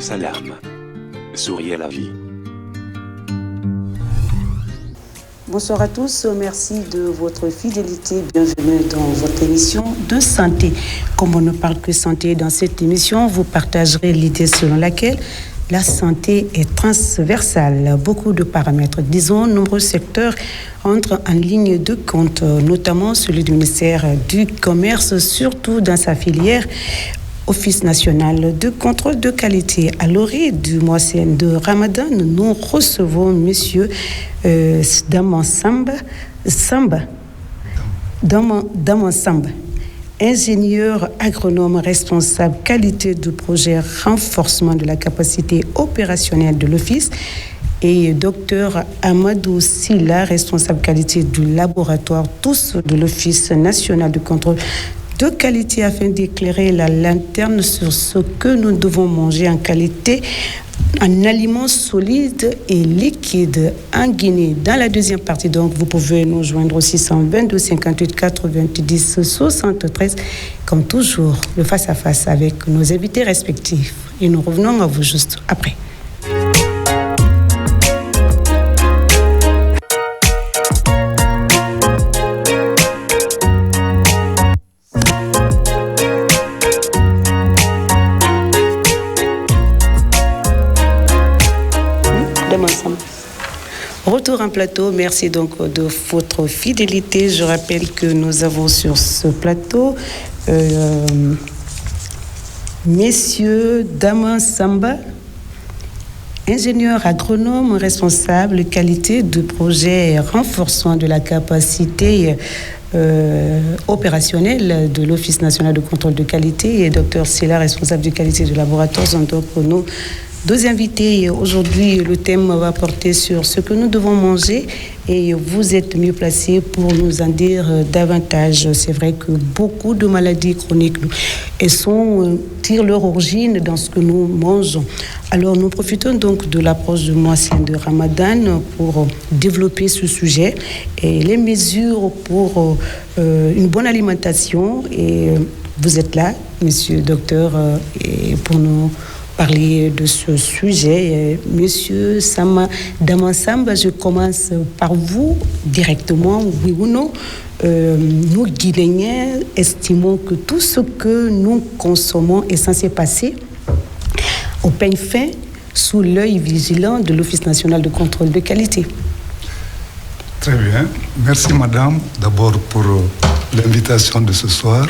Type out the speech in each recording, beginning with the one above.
Salam. Souriez la vie. Bonsoir à tous, merci de votre fidélité. Bienvenue dans votre émission de santé. Comme on ne parle que santé dans cette émission, vous partagerez l'idée selon laquelle la santé est transversale. Beaucoup de paramètres, disons, nombreux secteurs entrent en ligne de compte, notamment celui du ministère du Commerce, surtout dans sa filière Office national de contrôle de qualité. À l'orée du mois de Ramadan, nous recevons M. Daman Samba, ingénieur agronome responsable qualité du projet renforcement de la capacité opérationnelle de l'Office, et Dr Amadou Silla, responsable qualité du laboratoire, tous de l'Office national de contrôle de qualité, afin d'éclairer la lanterne sur ce que nous devons manger en qualité, en aliments solides et liquides en Guinée. Dans la deuxième partie, donc, vous pouvez nous joindre au 622 58 90 73, comme toujours, le face-à-face avec nos invités respectifs. Et nous revenons à vous juste après. Retour en plateau, merci donc de votre fidélité. Je rappelle que nous avons sur ce plateau Messieurs Daman Samba, ingénieur agronome responsable qualité du projet renforcement de la capacité opérationnelle de l'Office national de contrôle de qualité, et Dr Silla, responsable de qualité du laboratoire, sont donc nos deux invités. Aujourd'hui, le thème va porter sur ce que nous devons manger, et vous êtes mieux placés pour nous en dire davantage. C'est vrai que beaucoup de maladies chroniques tirent leur origine dans ce que nous mangeons. Alors, nous profitons donc de l'approche du mois de Ramadan pour développer ce sujet et les mesures pour une bonne alimentation. Et vous êtes là, monsieur docteur, et pour nous parler de ce sujet. Monsieur Daman Samba, je commence par vous directement, oui ou non. Nous, Guinéens, estimons que tout ce que nous consommons est censé passer au peigne fin sous l'œil vigilant de l'Office national de contrôle de qualité. Très bien. Merci, madame, d'abord pour l'invitation de ce soir.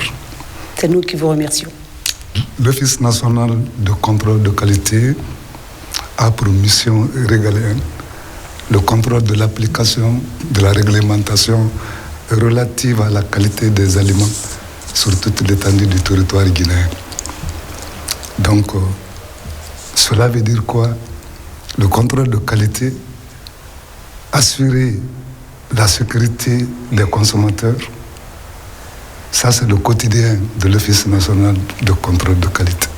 C'est nous qui vous remercions. L'Office national de contrôle de qualité a pour mission régalienne le contrôle de l'application de la réglementation relative à la qualité des aliments sur toute l'étendue du territoire guinéen. Donc, cela veut dire quoi? Le contrôle de qualité, assurer la sécurité des consommateurs. Ça, c'est le quotidien de l'Office national de contrôle de qualité.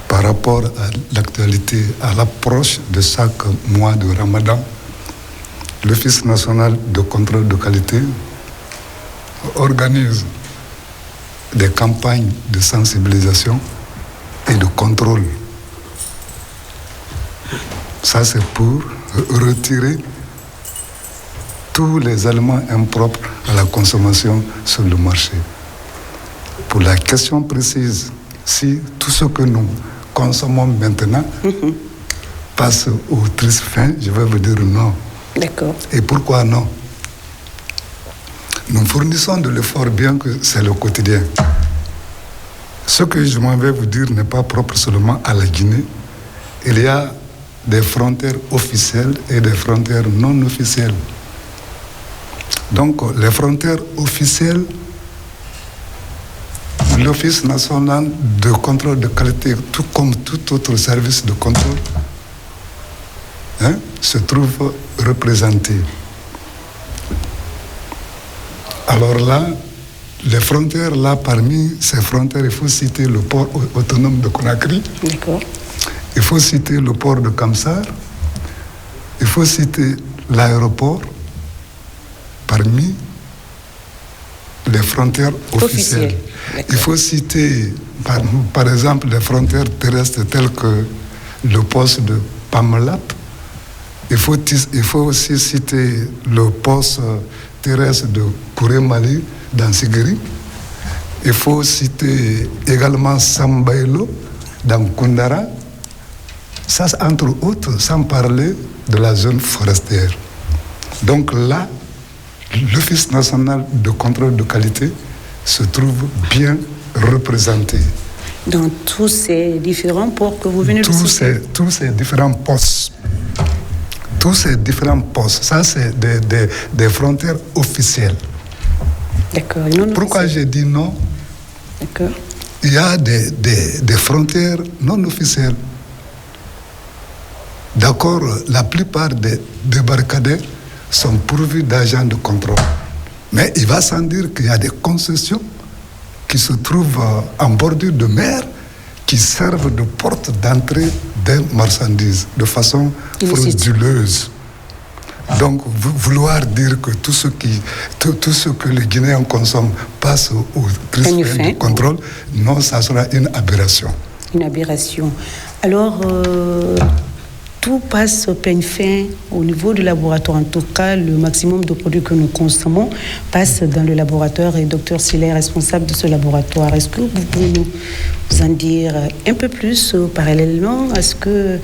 Par rapport à l'actualité, à l'approche de chaque mois de Ramadan, l'Office national de contrôle de qualité organise des campagnes de sensibilisation et de contrôle. Ça, c'est pour retirer tous les aliments impropres à la consommation sur le marché. Pour la question précise, si tout ce que nous consommons maintenant passe au triste fin, je vais vous dire non. D'accord. Et pourquoi non? Nous fournissons de l'effort, bien que c'est le quotidien. Ce que je m'en vais vous dire n'est pas propre seulement à la Guinée. Il y a des frontières officielles et des frontières non officielles. Donc, les frontières officielles, l'Office national de contrôle de qualité, tout comme tout autre service de contrôle, se trouve représenté. Alors là, les frontières, là, parmi ces frontières, il faut citer le port autonome de Conakry. D'accord. Il faut citer le port de Kamsar. Il faut citer l'aéroport parmi les frontières officielles. Il faut citer, par exemple, les frontières terrestres telles que le poste de Pamelap. Il faut aussi citer le poste terrestre de Kouré-Mali dans Sigiri. Il faut citer également Sambailo dans Koundara. Ça, entre autres, sans parler de la zone forestière. Donc là, l'Office national de contrôle de qualité se trouve bien représenté. Dans tous ces différents ports que vous venez de citer. Tous ces différents postes. Tous ces différents postes. Ça, c'est des frontières officielles. D'accord. Pourquoi j'ai dit non? D'accord. Il y a des frontières non officielles. D'accord, la plupart des débarcadères sont pourvus d'agents de contrôle. Mais il va sans dire qu'il y a des concessions qui se trouvent en bordure de mer qui servent de porte d'entrée des marchandises de façon frauduleuse. Donc, vouloir dire que tout ce que les Guinéens consomment passe au crispin de contrôle, non, ça sera une aberration. Une aberration. Alors, tout passe au peigne fin au niveau du laboratoire. En tout cas, le maximum de produits que nous consommons passe dans le laboratoire et Dr Silla est responsable de ce laboratoire. Est-ce que vous pouvez nous en dire un peu plus parallèlement à ce que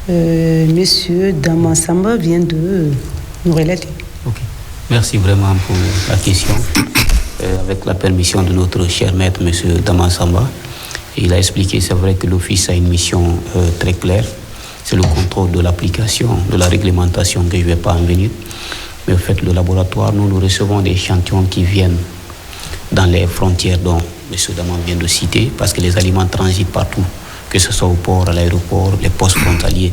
Monsieur Damansamba vient de nous relater? Ok. Merci vraiment pour la question. Avec la permission de notre cher maître, Monsieur Damansamba, il a expliqué, c'est vrai que l'Office a une mission très claire. C'est le contrôle de l'application de la réglementation que je ne vais pas en venir. Mais en fait, le laboratoire, nous recevons des échantillons qui viennent dans les frontières dont M. Daman vient de citer, parce que les aliments transitent partout, que ce soit au port, à l'aéroport, les postes frontaliers.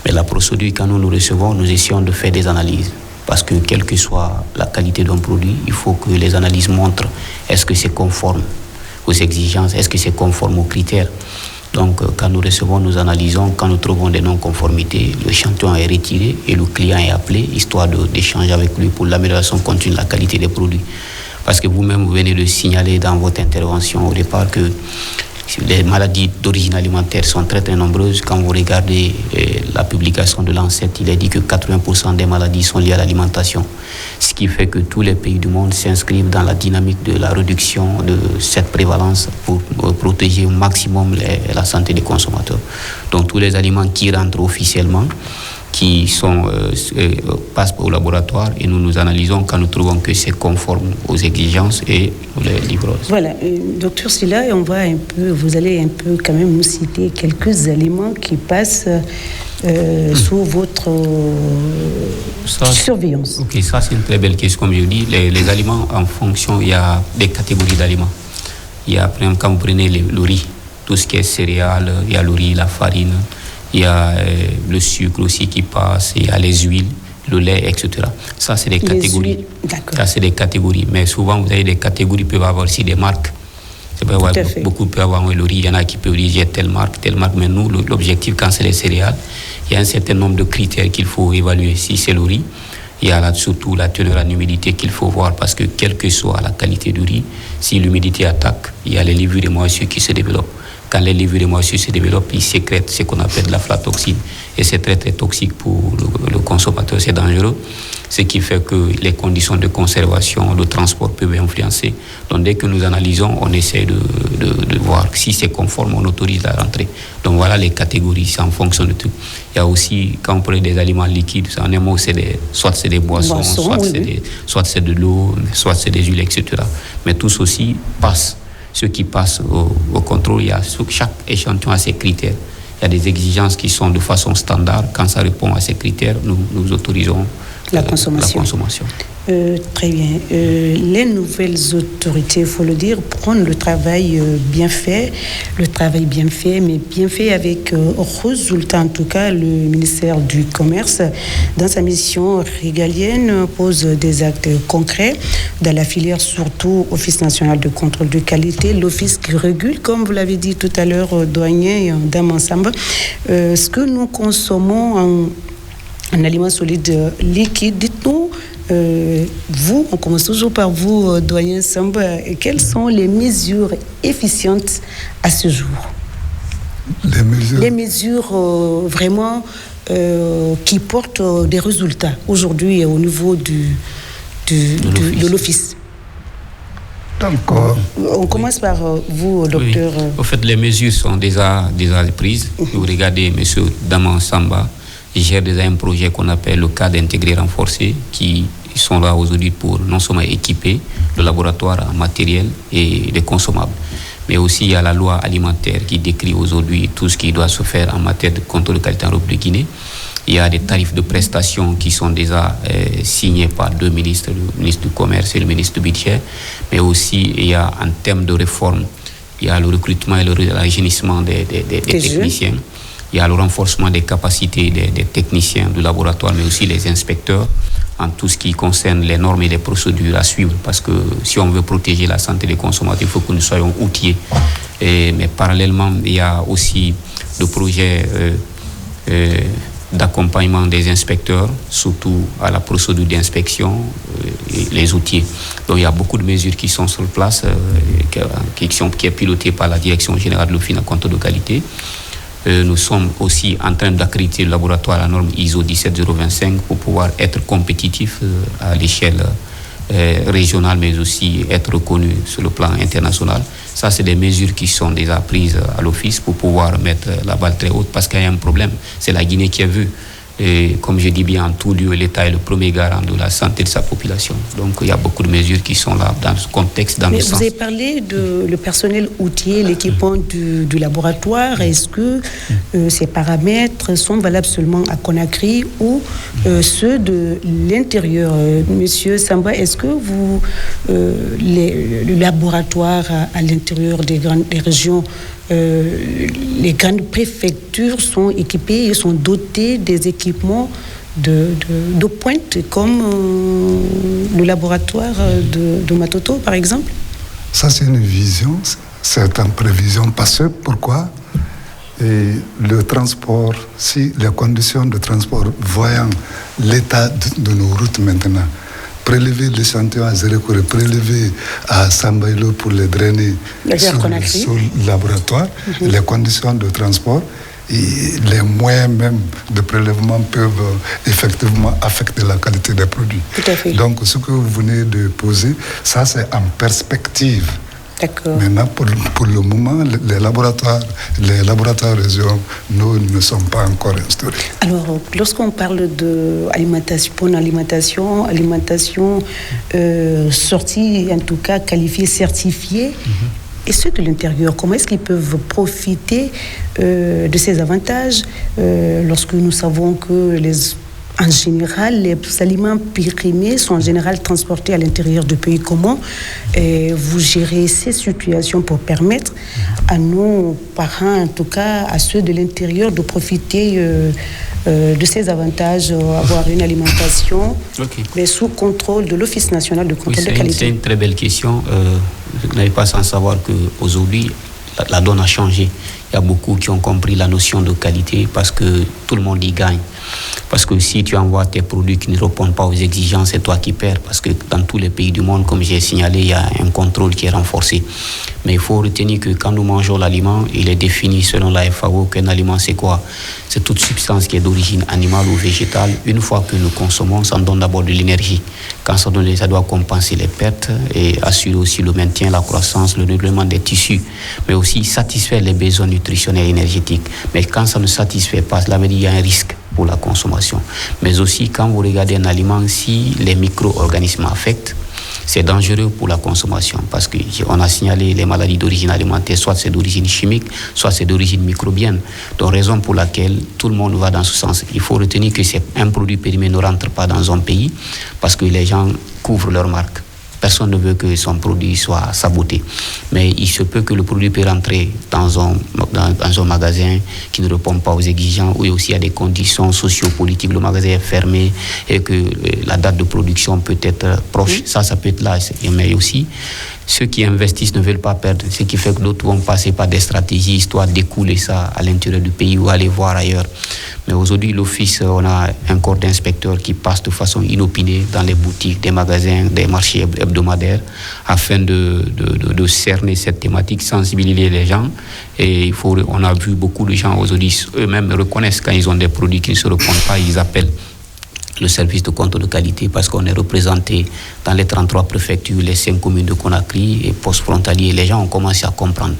Mais la procédure, quand nous recevons, nous essayons de faire des analyses. Parce que quelle que soit la qualité d'un produit, il faut que les analyses montrent est-ce que c'est conforme aux exigences, est-ce que c'est conforme aux critères. Donc, quand nous recevons, nous analysons. Quand nous trouvons des non-conformités, l'échantillon est retiré et le client est appelé, histoire d'échanger avec lui pour l'amélioration continue de la qualité des produits. Parce que vous-même, vous venez de signaler dans votre intervention au départ que les maladies d'origine alimentaire sont très très nombreuses. Quand vous regardez la publication de l'ANSET, il est dit que 80% des maladies sont liées à l'alimentation. Ce qui fait que tous les pays du monde s'inscrivent dans la dynamique de la réduction de cette prévalence pour protéger au maximum la santé des consommateurs. Donc tous les aliments qui rentrent officiellement, qui passent au laboratoire et nous analysons quand nous trouvons que c'est conforme aux exigences et les livreurs. Voilà, docteur Silla, vous allez un peu quand même nous citer quelques aliments qui passent sous votre surveillance. Ok, ça c'est une très belle question, comme je dis. Les aliments, en fonction, il y a des catégories d'aliments. Il y a, par exemple, quand vous prenez le riz, tout ce qui est céréales, il y a le riz, la farine, il y a le sucre aussi qui passe, il y a les huiles, le lait, etc. Ça, c'est des catégories. Ça, c'est des catégories. Mais souvent, vous avez des catégories qui peuvent avoir aussi des marques. Beaucoup peuvent avoir le riz, il y en a qui peuvent dire j'ai telle marque. Mais nous, l'objectif, quand c'est les céréales, il y a un certain nombre de critères qu'il faut évaluer. Si c'est le riz, il y a là, surtout la teneur en humidité qu'il faut voir parce que quelle que soit la qualité du riz, si l'humidité attaque, il y a les levures de moisissures qui se développent. Quand les levures de moisissures se développent, ils sécrètent ce qu'on appelle de l'aflatoxine. Et c'est très très toxique pour le consommateur, c'est dangereux. Ce qui fait que les conditions de conservation, de transport peuvent influencer. Donc dès que nous analysons, on essaie de voir si c'est conforme, on autorise la rentrée. Donc voilà les catégories, c'est en fonction de tout. Il y a aussi, quand on prend des aliments liquides, en un mot, soit c'est des boissons, soit c'est de l'eau, soit c'est des huiles, etc. Mais tous aussi passent. Ceux qui passent au contrôle, il y a sur chaque échantillon à ses critères. Il y a des exigences qui sont de façon standard. Quand ça répond à ces critères, nous autorisons la consommation. Très bien. Les nouvelles autorités, il faut le dire, prennent le travail bien fait, mais bien fait avec résultat. En tout cas, le ministère du Commerce, dans sa mission régalienne, pose des actes concrets dans la filière, surtout Office national de contrôle de qualité, l'office qui régule, comme vous l'avez dit tout à l'heure, douanier Damansamba, ce que nous consommons un aliment solide liquide. Dites-nous, vous, on commence toujours par vous, doyen Samba, quelles sont les mesures efficientes à ce jour? Les mesures vraiment qui portent des résultats aujourd'hui au niveau de l'office. On commence par vous, docteur. Oui. En fait, les mesures sont déjà prises. Vous regardez, M. Daman Samba, il gère déjà un projet qu'on appelle le cadre intégré renforcé, qui sont là aujourd'hui pour non seulement équiper le laboratoire en matériel et des consommables, mais aussi il y a la loi alimentaire qui décrit aujourd'hui tout ce qui doit se faire en matière de contrôle de qualité en République de Guinée. Il y a des tarifs de prestations qui sont déjà signés par deux ministres, le ministre du Commerce et le ministre du Budget, mais aussi il y a en termes de réforme, il y a le recrutement et le rajeunissement des techniciens, il y a le renforcement des capacités des techniciens du laboratoire, mais aussi les inspecteurs en tout ce qui concerne les normes et les procédures à suivre, parce que si on veut protéger la santé des consommateurs, il faut que nous soyons outillés. Mais parallèlement, il y a aussi le projet d'accompagnement des inspecteurs, surtout à la procédure d'inspection, et les outils. Donc il y a beaucoup de mesures qui sont sur place, qui est pilotée par la Direction générale de l'Office de contrôle de qualité. Nous sommes aussi en train d'accréditer le laboratoire à la norme ISO 17025 pour pouvoir être compétitif à l'échelle régionale, mais aussi être reconnu sur le plan international. Ça, c'est des mesures qui sont déjà prises à l'office pour pouvoir mettre la balle très haute, parce qu'il y a un problème. C'est la Guinée qui est vue. Et comme je dis bien, en tout lieu, l'État est le premier garant de la santé de sa population. Donc, il y a beaucoup de mesures qui sont là dans ce contexte, dans le sens. Vous avez parlé de le personnel outillé, l'équipement du laboratoire. Est-ce que ces paramètres sont valables seulement à Conakry ou ceux de l'intérieur? Monsieur Samba, est-ce que le laboratoire à l'intérieur des régions, les grandes préfectures sont équipées et sont dotées des équipements de pointe, comme le laboratoire de Matoto, par exemple? Ça, c'est une vision, c'est une prévision passée. Pourquoi? Et le transport, si les conditions de transport, voyant l'état de nos routes maintenant, prélever l'échantillon à Zérékouré, prélever à Sambaïlo pour les drainer sur le laboratoire, les conditions de transport et les moyens même de prélèvement peuvent effectivement affecter la qualité des produits. Tout à fait. Donc ce que vous venez de poser, ça c'est en perspective. D'accord. Maintenant, pour le moment, les laboratoires régionaux ne sont pas encore instaurés. Alors, lorsqu'on parle d'alimentation, bonne alimentation, sortie, en tout cas qualifiée, certifiée, et ceux de l'intérieur, comment est-ce qu'ils peuvent profiter de ces avantages lorsque nous savons que en général, les aliments périmés sont en général transportés à l'intérieur du pays? Comment vous gérez ces situations pour permettre à nos parents, en tout cas à ceux de l'intérieur, de profiter de ces avantages, avoir une alimentation, mais sous contrôle de l'Office national de contrôle de qualité? C'est une très belle question. Vous n'avez pas sans savoir qu'aujourd'hui, la donne a changé. Il y a beaucoup qui ont compris la notion de qualité parce que tout le monde y gagne. Parce que si tu envoies tes produits qui ne répondent pas aux exigences, c'est toi qui perds. Parce que dans tous les pays du monde, comme j'ai signalé, il y a un contrôle qui est renforcé. Mais il faut retenir que quand nous mangeons l'aliment, il est défini selon la FAO qu'un aliment, c'est quoi? C'est toute substance qui est d'origine animale ou végétale. Une fois que nous consommons, ça nous donne d'abord de l'énergie. Quand ça donne, ça doit compenser les pertes et assurer aussi le maintien, la croissance, le développement des tissus, mais aussi satisfaire les besoins nutritionnels et énergétiques. Mais quand ça ne satisfait pas, cela veut dire qu'il y a un risque pour la consommation. Mais aussi, quand vous regardez un aliment, si les micro-organismes affectent, c'est dangereux pour la consommation parce qu'on a signalé les maladies d'origine alimentaire, soit c'est d'origine chimique, soit c'est d'origine microbienne. Donc, raison pour laquelle tout le monde va dans ce sens. Il faut retenir que un produit périmé ne rentre pas dans un pays parce que les gens couvrent leur marque. Personne ne veut que son produit soit saboté. Mais il se peut que le produit peut rentrer dans un magasin qui ne répond pas aux exigences, où aussi il y a des conditions sociopolitiques, le magasin est fermé et que la date de production peut être proche. Ça peut être là. Mais aussi, ceux qui investissent ne veulent pas perdre, ce qui fait que d'autres vont passer par des stratégies histoire d'écouler ça à l'intérieur du pays ou aller voir ailleurs. Mais aujourd'hui, l'Office, on a un corps d'inspecteurs qui passe de façon inopinée dans les boutiques, des magasins, des marchés hebdomadaires, afin de cerner cette thématique, sensibiliser les gens. Et on a vu beaucoup de gens aujourd'hui, eux-mêmes reconnaissent quand ils ont des produits qui ne se répondent pas, ils appellent le service de contrôle de qualité parce qu'on est représenté dans les 33 préfectures, les 5 communes de Conakry et post-frontalier. Les gens ont commencé à comprendre.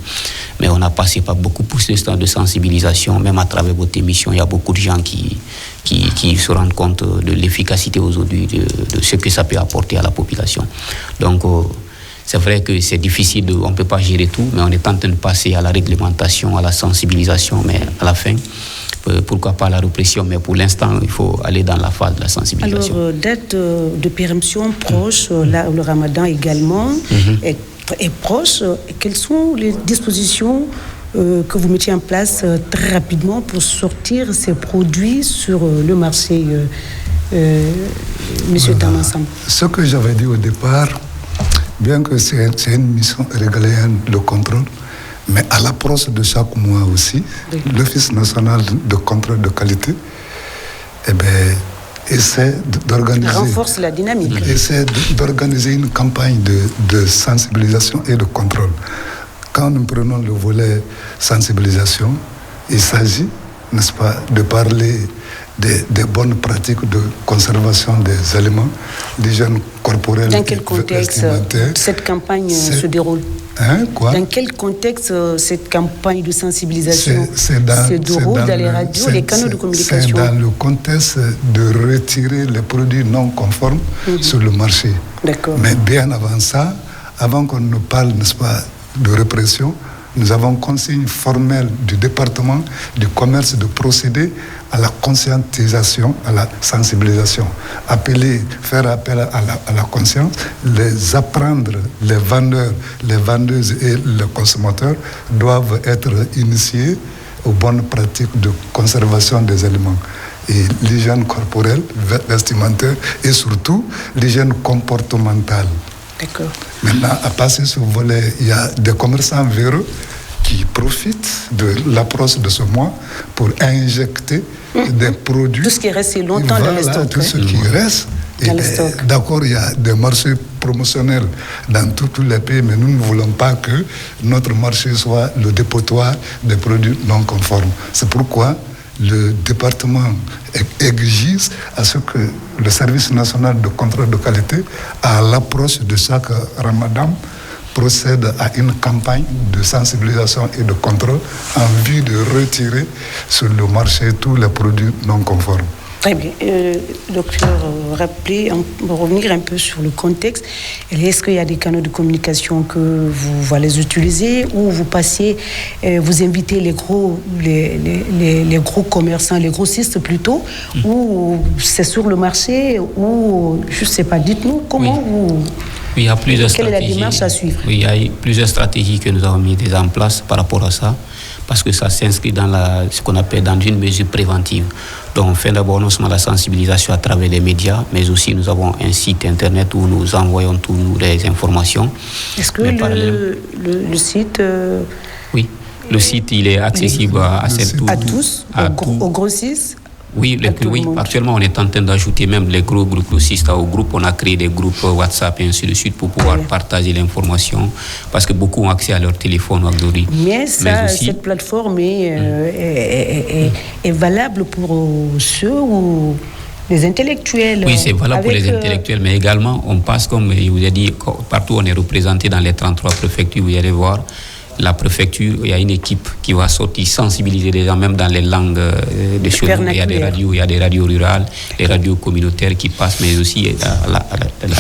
Mais on a passé par beaucoup plus de temps de sensibilisation, même à travers votre émission. Il y a beaucoup de gens qui se rendent compte de l'efficacité aujourd'hui, de ce que ça peut apporter à la population. Donc, c'est vrai que c'est difficile, on ne peut pas gérer tout, mais on est en train de passer à la réglementation, à la sensibilisation, mais à la fin, pourquoi pas la répression, mais pour l'instant, il faut aller dans la phase de la sensibilisation. Alors, date de péremption proche, là, le ramadan également est proche. Quelles sont les dispositions que vous mettiez en place très rapidement pour sortir ces produits sur le marché, Monsieur Damansamba? Ce que j'avais dit au départ, bien que c'est une mission régalienne, le contrôle, mais à l'approche de chaque mois aussi, l'Office national de contrôle de qualité essaie d'organiser... Renforce la dynamique. Essaie d'organiser une campagne de sensibilisation et de contrôle. Quand nous prenons le volet sensibilisation, il s'agit, n'est-ce pas, de parler des bonnes pratiques de conservation des aliments, d'hygiène corporelle. Dans quel contexte cette campagne se déroule? Dans quel contexte cette campagne de sensibilisation se déroule dans les radios, les canaux de communication? C'est dans le contexte de retirer les produits non conformes sur le marché. D'accord. Mais bien avant ça, avant qu'on ne parle, n'est-ce pas, de répression, nous avons consigne formelle du département du commerce de procéder à la conscientisation, à la sensibilisation. Faire appel à la conscience, les apprendre, les vendeurs, les vendeuses et les consommateurs doivent être initiés aux bonnes pratiques de conservation des aliments. Et l'hygiène corporelle, vestimentaire et surtout l'hygiène comportementale. D'accord. Maintenant, à passer ce volet, il y a des commerçants véreux qui profitent de l'approche de ce mois pour injecter des produits. Tout ce qui reste longtemps dans le stock. Tout ce qui reste. D'accord, il y a des marchés promotionnels dans tous les pays, mais nous ne voulons pas que notre marché soit le dépotoir des produits non conformes. C'est pourquoi le département exige à ce que le service national de contrôle de qualité, à l'approche de chaque ramadan, procède à une campagne de sensibilisation et de contrôle en vue de retirer sur le marché tous les produits non conformes. Très bien. Docteur, revenir un peu sur le contexte. Est-ce qu'il y a des canaux de communication que vous allez utiliser ou vous passez, vous invitez les gros commerçants, les grossistes plutôt, ou c'est sur le marché, ou je ne sais pas, dites-nous comment vous... Oui, il y a plusieurs Quelle stratégies. est la démarche à suivre? Oui, il y a plusieurs stratégies que nous avons mises en place par rapport à ça, parce que ça s'inscrit dans ce qu'on appelle dans une mesure préventive. Donc, on fait d'abord non seulement la sensibilisation à travers les médias, mais aussi nous avons un site internet où nous envoyons toutes les informations. Est-ce que le site... Oui, le site, il est accessible à tous, aux grossistes? Oui, actuellement, on est en train d'ajouter même les gros groupes grossistes au groupe. On a créé des groupes WhatsApp et ainsi de suite pour pouvoir partager l'information parce que beaucoup ont accès à leur téléphone aujourd'hui. Mais cette plateforme est valable pour ceux ou les intellectuels. Oui, c'est valable pour les intellectuels, mais également, on passe, comme je vous ai dit, partout on est représenté dans les 33 préfectures, vous allez voir. La préfecture, il y a une équipe qui va sortir sensibiliser les gens, même dans les langues de chez nous. Il y a des radios rurales, les radios communautaires qui passent, mais aussi la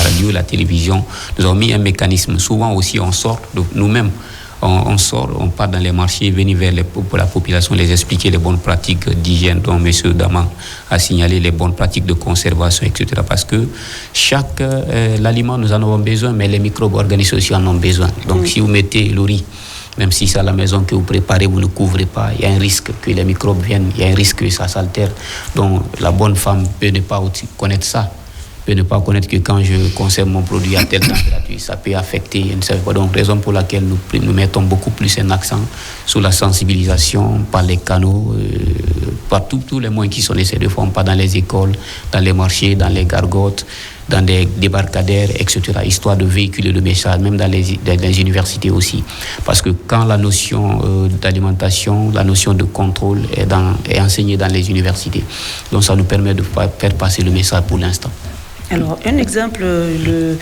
radio, la télévision. Nous avons mis un mécanisme. Souvent aussi, on sort nous-mêmes. On sort, on part dans les marchés, venir vers la population, les expliquer les bonnes pratiques d'hygiène dont M. Daman a signalé, les bonnes pratiques de conservation, etc. Parce que l'aliment, nous en avons besoin, mais les micro-organismes aussi en ont besoin. Donc, si vous mettez le riz, même si c'est à la maison que vous préparez, vous ne couvrez pas, il y a un risque que les microbes viennent, il y a un risque que ça s'altère. Donc, la bonne femme peut ne pas connaître ça. peut ne pas connaître que quand je conserve mon produit à tel temps gratuit, ça peut affecter, je ne sais pas. Donc, raison pour laquelle nous mettons beaucoup plus un accent sur la sensibilisation par les canaux, par tous les moyens qui sont nécessaires, pas dans les écoles, dans les marchés, dans les gargotes, dans des débarcadères, etc., histoire de véhiculer le message, même dans les universités aussi. Parce que quand la notion d'alimentation, la notion de contrôle est enseignée dans les universités, donc ça nous permet de faire passer le message pour l'instant. Alors, un exemple, le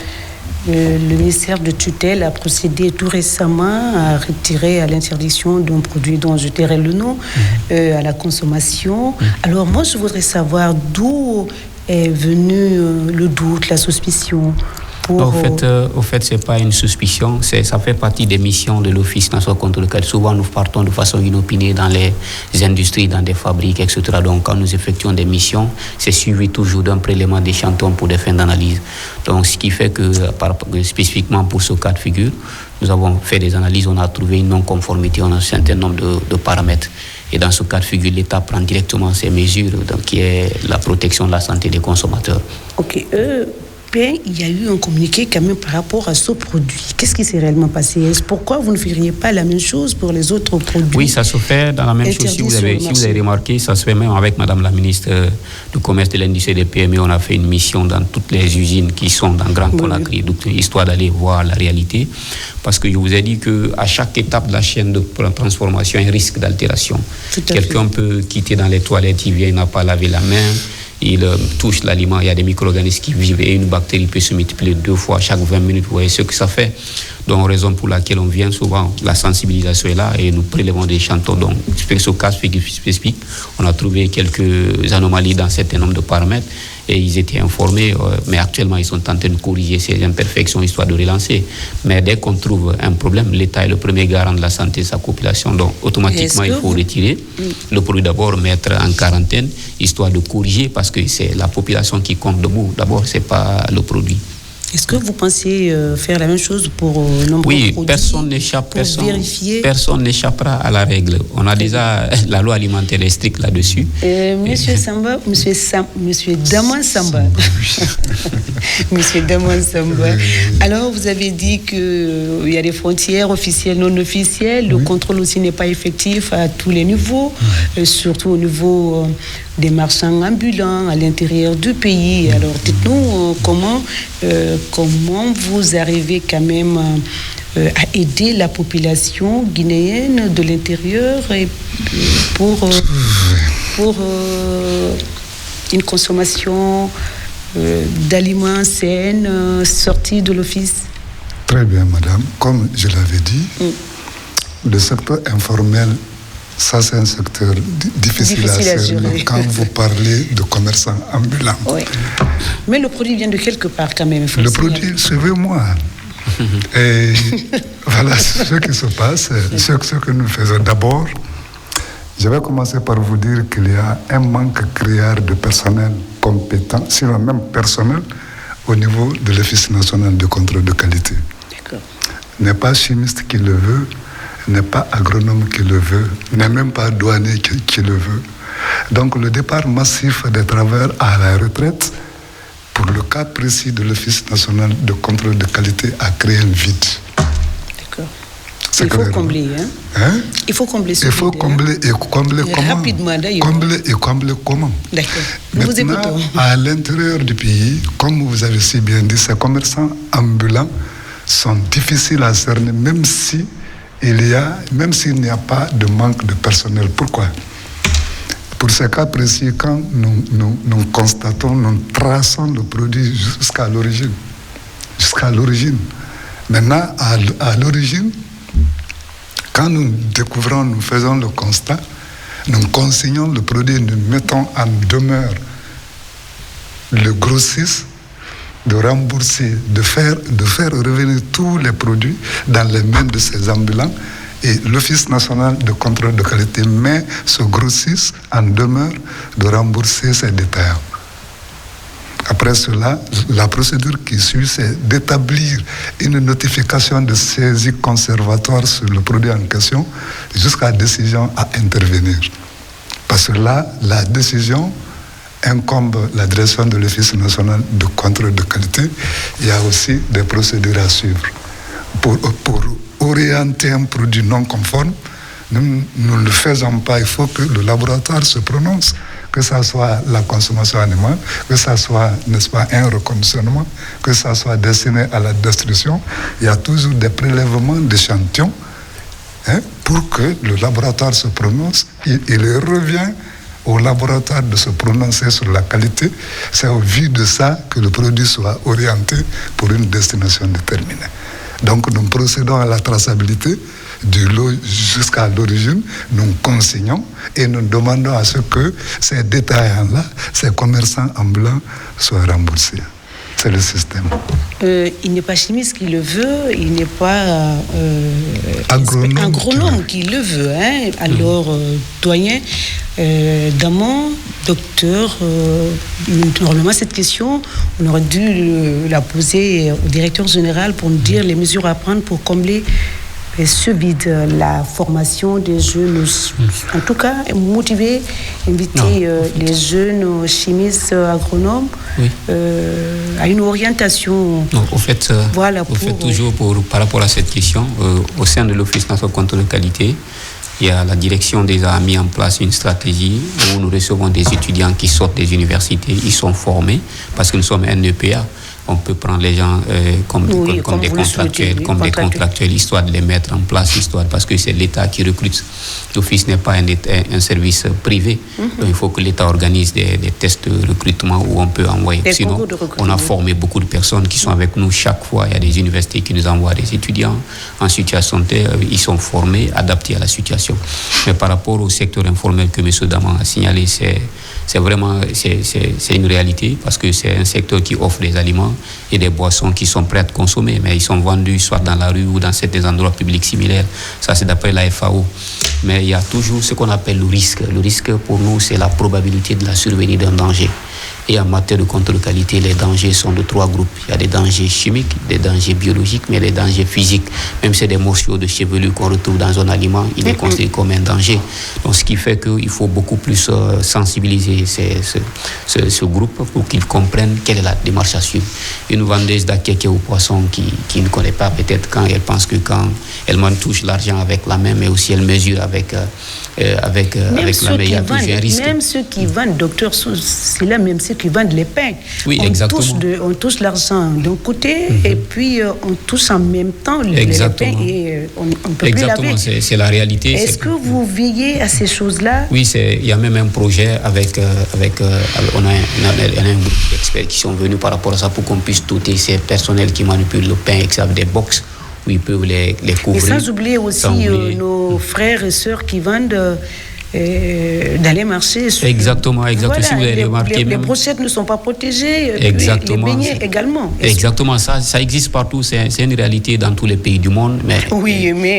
ministère de tutelle a procédé tout récemment à retirer à l'interdiction d'un produit dont je tairai le nom, à la consommation. Alors, moi, je voudrais savoir d'où est venu le doute, la suspicion. Au fait, c'est pas une suspicion, ça fait partie des missions de l'Office national contre le qualité. Souvent, nous partons de façon inopinée dans les industries, dans des fabriques, etc. Donc, quand nous effectuons des missions, c'est suivi toujours d'un prélèvement d'échantillons pour des fins d'analyse. Donc, ce qui fait que, spécifiquement pour ce cas de figure, nous avons fait des analyses, on a trouvé une non-conformité en un certain nombre de paramètres. Et dans ce cas de figure, l'État prend directement ces mesures, donc, qui est la protection de la santé des consommateurs. Ok. Il y a eu un communiqué quand même par rapport à ce produit. Qu'est-ce qui s'est réellement passé? Pourquoi vous ne feriez pas la même chose pour les autres produits? Oui, ça se fait dans la même chose. Si vous avez remarqué, ça se fait même avec Madame la ministre du Commerce, de l'Industrie et des PME. On a fait une mission dans toutes les usines qui sont dans Grand Conakry, histoire d'aller voir la réalité. Parce que je vous ai dit qu'à chaque étape de la chaîne de transformation, il y a un risque d'altération. Quelqu'un peut quitter dans les toilettes, il vient, il n'a pas lavé la main. Il touche l'aliment, il y a des micro-organismes qui vivent et une bactérie peut se multiplier 2 fois chaque 20 minutes. Vous voyez ce que ça fait. Donc, raison pour laquelle on vient souvent, la sensibilisation est là et nous prélevons des échantillons. Donc, ce cas spécifique, on a trouvé quelques anomalies dans un certain nombre de paramètres et ils étaient informés, mais actuellement, ils sont en train de corriger ces imperfections histoire de relancer. Mais dès qu'on trouve un problème, l'État est le premier garant de la santé de sa population. Donc, automatiquement, il faut retirer le produit d'abord, mettre en quarantaine, histoire de corriger, parce que c'est la population qui compte d'abord, c'est pas le produit. Est-ce que vous pensez faire la même chose pour nombreux produits? Oui, personne n'échappera à la règle. On a déjà la loi alimentaire est stricte là-dessus. Monsieur Samba, Monsieur Daman Samba. Monsieur Daman Samba. Alors, vous avez dit qu'il y a des frontières officielles, non officielles. Le contrôle aussi n'est pas effectif à tous les niveaux, surtout au niveau des marchands ambulants à l'intérieur du pays. Alors, dites-nous comment vous arrivez quand même à aider la population guinéenne de l'intérieur et pour une consommation d'aliments sains sortis de l'office? Très bien, madame. Comme je l'avais dit, le secteur informel, ça, c'est un secteur difficile à cerner quand vous parlez de commerçants ambulants. Oui. Mais le produit vient de quelque part quand même. Le produit, suivez-moi. Et voilà ce qui se passe, ce que nous faisons. D'abord, je vais commencer par vous dire qu'il y a un manque criard de personnel compétent, sinon même personnel, au niveau de l'Office national de contrôle de qualité. D'accord. N'est pas chimiste qui le veut, n'est pas agronome qui le veut, n'est même pas douanier qui le veut. Donc le départ massif des travailleurs à la retraite, pour le cas précis de l'Office national de contrôle de qualité, a créé un vide. D'accord. Il faut combler, hein? Il faut combler ce vide. Il faut combler et combler comment? Rapidement, d'ailleurs. Combler comment? D'accord. Nous vous écoutons. À l'intérieur du pays, comme vous avez si bien dit, ces commerçants ambulants sont difficiles à cerner, même s'il n'y a pas de manque de personnel. Pourquoi? Pour ce cas précis, quand nous constatons, nous traçons le produit jusqu'à l'origine. Maintenant, à l'origine, quand nous découvrons, nous faisons le constat, nous consignons le produit, nous mettons en demeure le grossiste de rembourser, de faire revenir tous les produits dans les mains de ces ambulants. Et l'Office national de contrôle de qualité met ce grossiste en demeure de rembourser ses détaillants. Après cela, la procédure qui suit, c'est d'établir une notification de saisie conservatoire sur le produit en question jusqu'à décision à intervenir. Parce que là, la décision incombe la direction de l'Office national de contrôle de qualité, il y a aussi des procédures à suivre. Pour orienter un produit non conforme, nous ne le faisons pas. Il faut que le laboratoire se prononce, que ça soit la consommation animale, que ça soit, n'est-ce pas, un reconditionnement, que ça soit destiné à la destruction. Il y a toujours des prélèvements d'échantillons pour que le laboratoire se prononce. Il revient au laboratoire de se prononcer sur la qualité. C'est au vu de ça que le produit soit orienté pour une destination déterminée. Donc nous procédons à la traçabilité du lot jusqu'à l'origine, nous consignons et nous demandons à ce que ces détaillants-là, ces commerçants ambulants soient remboursés. C'est le système. Il n'est pas chimiste qui le veut, il n'est pas agronome qui le veut. Alors, doyen, Daman, docteur, normalement cette question, on aurait dû la poser au directeur général pour nous dire les mesures à prendre pour combler ce vide, la formation des jeunes, en tout cas motiver, inviter les jeunes chimistes agronomes à une orientation. Non, au fait, toujours par rapport à cette question, au sein de l'Office national de contrôle de qualité, il y a la direction déjà a mis en place une stratégie où nous recevons des étudiants qui sortent des universités, ils sont formés parce que nous sommes un EPA. On peut prendre les gens comme des contractuels, histoire de les mettre en place, parce que c'est l'État qui recrute. L'Office n'est pas un service privé. Donc il faut que l'État organise des tests de recrutement où on peut envoyer. Sinon, on a formé beaucoup de personnes qui sont avec nous chaque fois. Il y a des universités qui nous envoient des étudiants en situation de ils sont formés, adaptés à la situation. Mais par rapport au secteur informel que M. Daman a signalé, c'est vraiment une réalité parce que c'est un secteur qui offre des aliments et des boissons qui sont prêts à consommer, mais ils sont vendus soit dans la rue ou dans certains endroits publics similaires. Ça, c'est d'après la FAO. Mais il y a toujours ce qu'on appelle le risque. Le risque, pour nous, c'est la probabilité de la survenue d'un danger. Et en matière de contrôle de qualité, les dangers sont de 3 groupes. Il y a des dangers chimiques, des dangers biologiques, mais les dangers physiques. Même si c'est des morceaux de chevelure qu'on retrouve dans un aliment, il est considéré comme un danger. Donc, ce qui fait qu'il faut beaucoup plus sensibiliser ce groupe pour qu'ils comprennent quelle est la démarche à suivre. Une vendeuse d'akeke ou poisson qui ne connaît pas, peut-être quand elle pense que quand elle touche l'argent avec la main, mais aussi elle mesure avec la main, il y a toujours un risque. Même ceux qui vendent, docteur, c'est là même ceux qui vendent les pains. Oui, exactement. On touche l'argent d'un côté et puis on touche en même temps les pains et on ne peut plus laver. Exactement, c'est la réalité. Est-ce que vous veillez à ces choses-là? Oui, il y a même un projet on a un groupe d'experts qui sont venus par rapport à ça pour qu'on puisse doter ces personnels qui manipulent le pain avec des box où ils peuvent les couvrir. Et sans oublier aussi nos frères et sœurs qui vendent dans les marchés. Exactement. Voilà, si vous avez remarqué, les brochettes ne sont pas protégées. Exactement. Les beignets également. Exactement, ça existe partout. C'est une réalité dans tous les pays du monde. Mais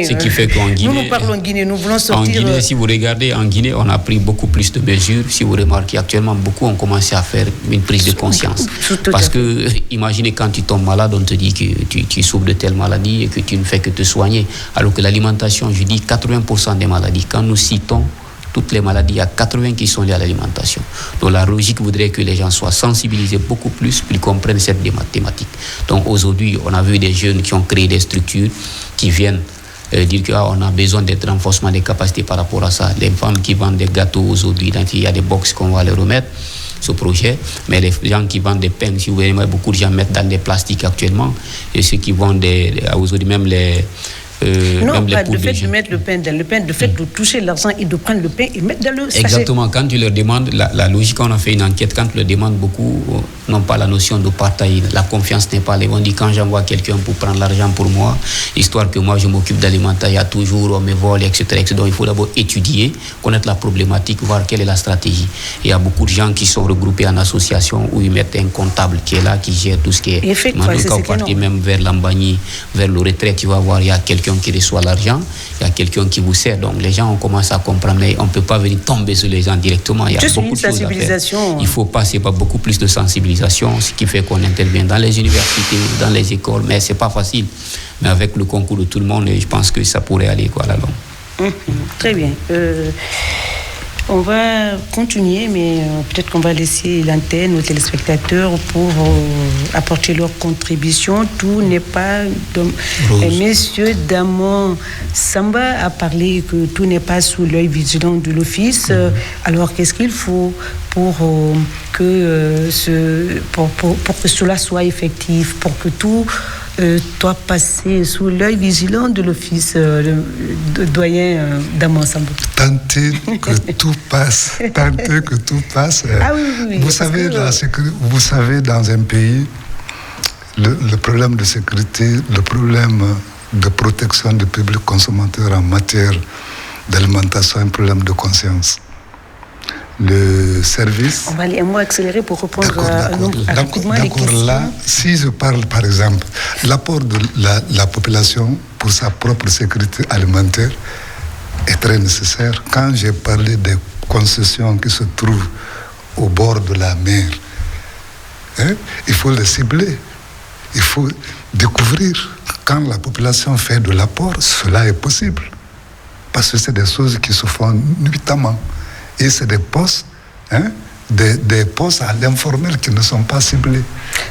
ce qui fait qu'en Guinée, nous parlons Guinée, nous voulons sortir. En Guinée, si vous regardez, en Guinée, on a pris beaucoup plus de mesures. Si vous remarquez, actuellement, beaucoup ont commencé à faire une prise de conscience. Parce que, imaginez quand tu tombes malade, on te dit que tu souffres de telle maladie et que tu ne fais que te soigner. Alors que l'alimentation, je dis 80% des maladies, quand nous citons toutes les maladies, il y a 80 qui sont liées à l'alimentation. Donc la logique voudrait que les gens soient sensibilisés beaucoup plus, puis comprennent cette thématique. Donc aujourd'hui, on a vu des jeunes qui ont créé des structures qui viennent dire qu'on a besoin d'être renforcement des capacités par rapport à ça. Les femmes qui vendent des gâteaux aujourd'hui, il y a des box qu'on va leur remettre, ce projet, mais les gens qui vendent des pains, si vous voyez, beaucoup de gens mettent dans des plastiques actuellement, et ceux qui vendent aujourd'hui même les... non, pas le fait de mettre le pain dans le pain, le fait de toucher l'argent et de prendre le pain et mettre dans le sachet. Exactement, quand tu leur demandes, la logique, on a fait une enquête, quand tu leur demandes, beaucoup n'ont pas la notion de partage, la confiance n'est pas là. On dit quand j'envoie quelqu'un pour prendre l'argent pour moi, histoire que moi je m'occupe d'alimenter, il y a toujours on me vole, etc. Donc il faut d'abord étudier, connaître la problématique, voir quelle est la stratégie. Il y a beaucoup de gens qui sont regroupés en association où ils mettent un comptable qui est là, qui gère tout ce qui est... Maintenant, quand vous partez même vers l'Ambani, vers le retrait, tu vas voir, il y a quelqu'un qui reçoit l'argent, il y a quelqu'un qui vous sert. Donc les gens ont commencé à comprendre, mais on ne peut pas venir tomber sur les gens directement. Il y a beaucoup de choses à faire. Il faut passer par beaucoup plus de sensibilisation, ce qui fait qu'on intervient dans les universités, dans les écoles, mais ce n'est pas facile. Mais avec le concours de tout le monde, je pense que ça pourrait aller à la longue. Très bien. On va continuer, mais peut-être qu'on va laisser l'antenne aux téléspectateurs pour apporter leur contribution. Tout n'est pas... Monsieur Damon Samba a parlé que tout n'est pas sous l'œil vigilant de l'Office. Alors, qu'est-ce qu'il faut pour que cela soit effectif, pour que tout doit passer sous l'œil vigilant de l'Office, de doyen Damon Samba? Tenter que tout passe. Tenter que tout passe. Ah oui. Vous savez, vous savez, dans un pays, le problème de sécurité, le problème de protection du public consommateur en matière d'alimentation, un problème de conscience. Le service... On va accélérer pour répondre rapidement à les questions. D'accord, là, si je parle par exemple, l'apport de la population pour sa propre sécurité alimentaire est très nécessaire. Quand j'ai parlé des concessions qui se trouvent au bord de la mer, il faut les cibler. Il faut découvrir. Quand la population fait de l'apport, cela est possible. Parce que c'est des choses qui se font nuitamment. Et c'est des postes, des postes à l'informel qui ne sont pas ciblés.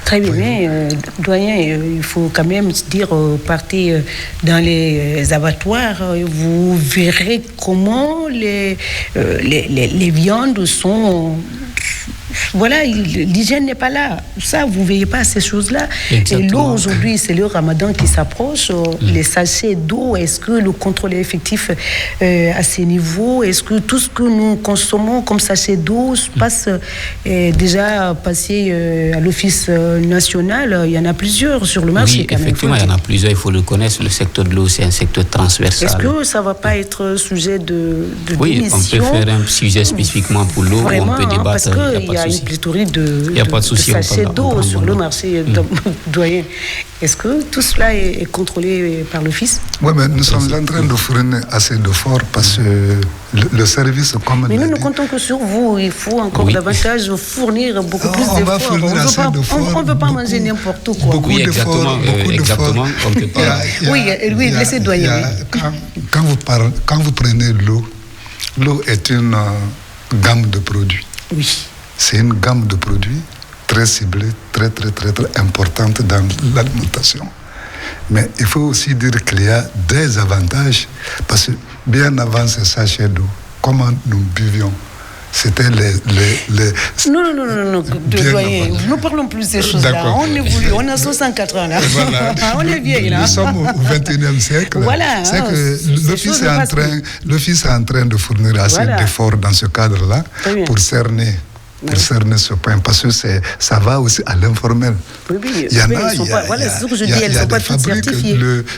Très bien, mais doyen, il faut quand même dire, partez dans les abattoirs, vous verrez comment les viandes sont... Voilà, l'hygiène n'est pas là. Ça, vous ne veillez pas à ces choses-là. Exactement. Et l'eau, aujourd'hui, c'est le ramadan qui s'approche. Les sachets d'eau, est-ce que le contrôle est effectif à ces niveaux? Est-ce que tout ce que nous consommons comme sachet d'eau passe déjà passé à l'Office national? Il y en a plusieurs sur le marché. Oui, effectivement, il y en a plusieurs. Il faut le connaître. Le secteur de l'eau, c'est un secteur transversal. Est-ce que ça ne va pas être sujet de oui, démission? On peut faire un sujet spécifiquement pour l'eau. Vraiment, on peut débattre. Parce qu'il y a une pléthorique de sachets d'eau sur le marché doyen. Est-ce que tout cela est contrôlé par l'Office? Oui, mais nous sommes en train de fournir assez d'efforts parce que le service, comme mais nous ne comptons que sur vous. Il faut encore davantage fournir beaucoup plus d'efforts. On ne peut pas manger n'importe quoi. Beaucoup d'efforts. Exactement. Oui, laissez doyen. Quand vous prenez l'eau est une gamme de produits. Oui. C'est une gamme de produits très ciblée, très importante dans l'alimentation. Mais il faut aussi dire qu'il y a des avantages, parce que bien avant ces sachets d'eau, comment nous buvions? C'était les... Non, doyen, nous parlons plus de ces choses-là. On évolue, on a 64 ans là. Voilà. On est vieilles là. Nous sommes au XXIe siècle. Voilà. C'est que l'Office est en train de fournir assez d'efforts dans ce cadre-là pour cerner ce point, parce que ça va aussi à l'informel. Oui, il y en a, voilà, c'est ce que je dis, elles ne sont pas toutes certifiées.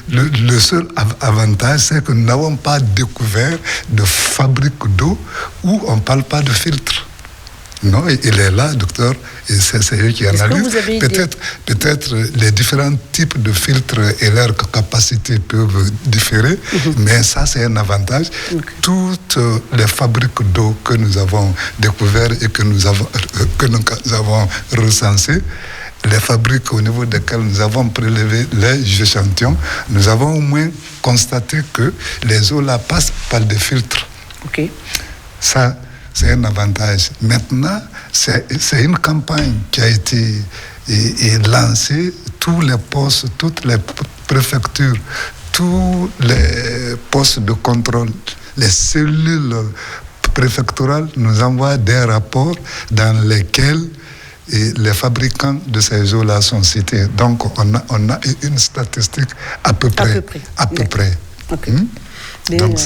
Le seul avantage, c'est que nous n'avons pas découvert de fabrique d'eau où on ne parle pas de filtre. Non, il est là, docteur, et c'est eux qui analysent. Peut-être les différents types de filtres et leurs capacités peuvent différer, mais ça, c'est un avantage. Toutes les fabriques d'eau que nous avons découvertes et que nous avons recensées, les fabriques au niveau desquelles nous avons prélevé les échantillons, nous avons au moins constaté que les eaux là passent par des filtres. OK. Ça, c'est un avantage. Maintenant, c'est une campagne qui a été lancée. Tous les postes, toutes les préfectures, tous les postes de contrôle, les cellules préfectorales nous envoient des rapports dans lesquels les fabricants de ces eaux-là sont cités. Donc, on a une statistique à peu près. Okay. Donc,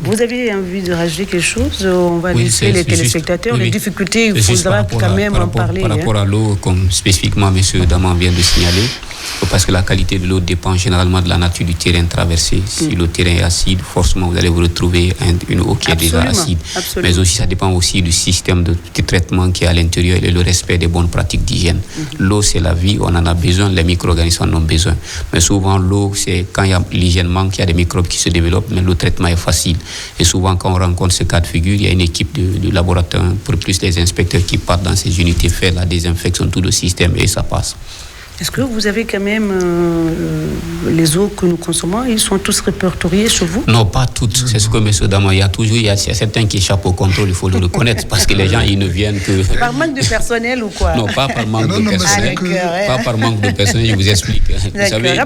vous avez envie de rajouter quelque chose? On va laisser les téléspectateurs. Les difficultés, il faudra quand même en parler. Par rapport à l'eau, comme spécifiquement M. Daman vient de signaler, parce que la qualité de l'eau dépend généralement de la nature du terrain traversé. Si le terrain est acide, forcément vous allez vous retrouver une eau qui est déjà acide. Mais aussi ça dépend aussi du système de traitement qui est à l'intérieur et le respect des bonnes pratiques d'hygiène. L'eau, c'est la vie, on en a besoin, les micro-organismes en ont besoin. Mais souvent l'eau, c'est quand il y a l'hygiène manque, il y a des microbes qui se développent, mais le traitement est facile. Et souvent quand on rencontre ce cas de figure, il y a une équipe de laboratoire, pour plus les inspecteurs qui partent dans ces unités, faire la désinfection, tout le système, et ça passe. Est-ce que vous avez quand même les eaux que nous consommons, ils sont tous répertoriés chez vous? Non, pas toutes. C'est ce que M. Damon, il y a certains qui échappent au contrôle, il faut le reconnaître, parce que les gens, ils ne viennent que... Par manque de personnel ou quoi? Non, pas par manque de personnel. Pas par manque de personnel, je vous explique. Vous savez,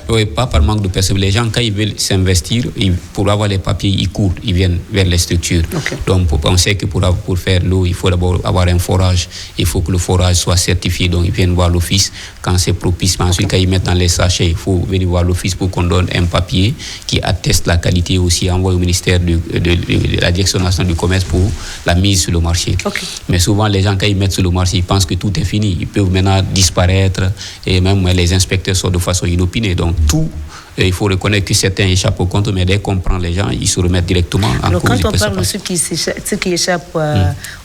oui, pas par manque de personnel. Les gens, quand ils veulent s'investir, pour avoir les papiers, ils courent, ils viennent vers les structures. Okay. Donc, on sait que pour faire l'eau, il faut d'abord avoir un forage. Il faut que le forage soit certifié, donc ils viennent voir l'office. Quand c'est propice, mais ensuite quand ils mettent dans les sachets, il faut venir voir l'office pour qu'on donne un papier qui atteste la qualité, aussi envoyé au ministère de la Direction nationale du commerce pour la mise sur le marché. Okay. Mais souvent les gens, quand ils mettent sur le marché, ils pensent que tout est fini, ils peuvent maintenant disparaître, et même les inspecteurs sortent de façon inopinée. Donc tout, il faut reconnaître que certains échappent au compte, mais dès qu'on prend les gens, ils se remettent directement en alors, cause. Quand on parle de ceux qui échappent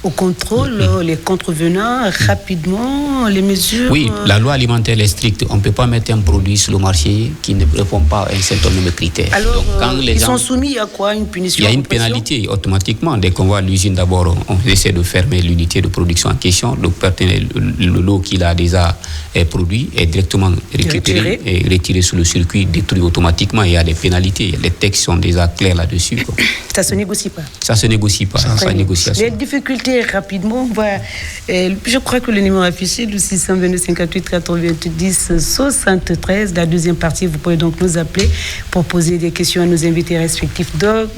au contrôle, les contrevenants, rapidement, les mesures... Oui, la loi alimentaire est stricte. On ne peut pas mettre un produit sur le marché qui ne répond pas à un certain nombre de critères. Alors, donc, quand ils sont soumis à quoi? Une punition? Il y a une pénalité automatiquement. Dès qu'on voit l'usine, d'abord, on essaie de fermer l'unité de production en question. Le partenaire, le lot qu'il a déjà produit est directement récupéré et retiré sur le circuit, détruit automatiquement. Il y a des pénalités. Les textes sont déjà clairs là-dessus. Quoi. Ça ne se négocie pas? Ça ne se négocie pas. Sans négociation. Les difficultés, rapidement, je crois que le numéro affiché, le 622 58 90 73, la deuxième partie, vous pouvez donc nous appeler pour poser des questions à nos invités respectifs. Donc,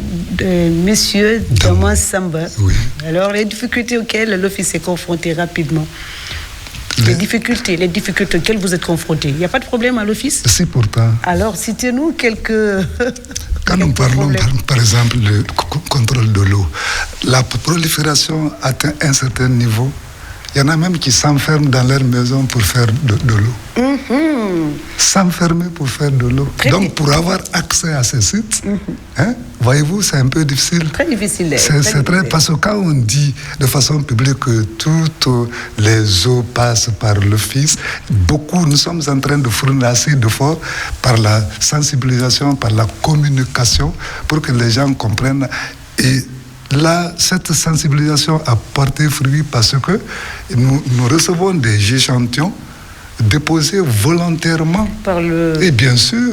Monsieur Daman Samba. Oui. Alors, les difficultés auxquelles l'office est confronté rapidement. Les difficultés auxquelles vous êtes confrontés. Il n'y a pas de problème à l'office? Si, pourtant. Alors, citez-nous quelques... Quand nous parlons, par exemple, du contrôle de l'eau, la prolifération atteint un certain niveau. Il y en a même qui s'enferment dans leur maison pour faire de l'eau. S'enfermer pour faire de l'eau. Donc, pour avoir accès à ces sites, voyez-vous, c'est un peu difficile. Très difficile. C'est très... Parce que quand on dit de façon publique que toutes les eaux passent par l'office, nous sommes en train de fournir assez d'efforts par la sensibilisation, par la communication, pour que les gens comprennent. Et là, cette sensibilisation a porté fruit parce que nous recevons des échantillons déposés volontairement. Et bien sûr,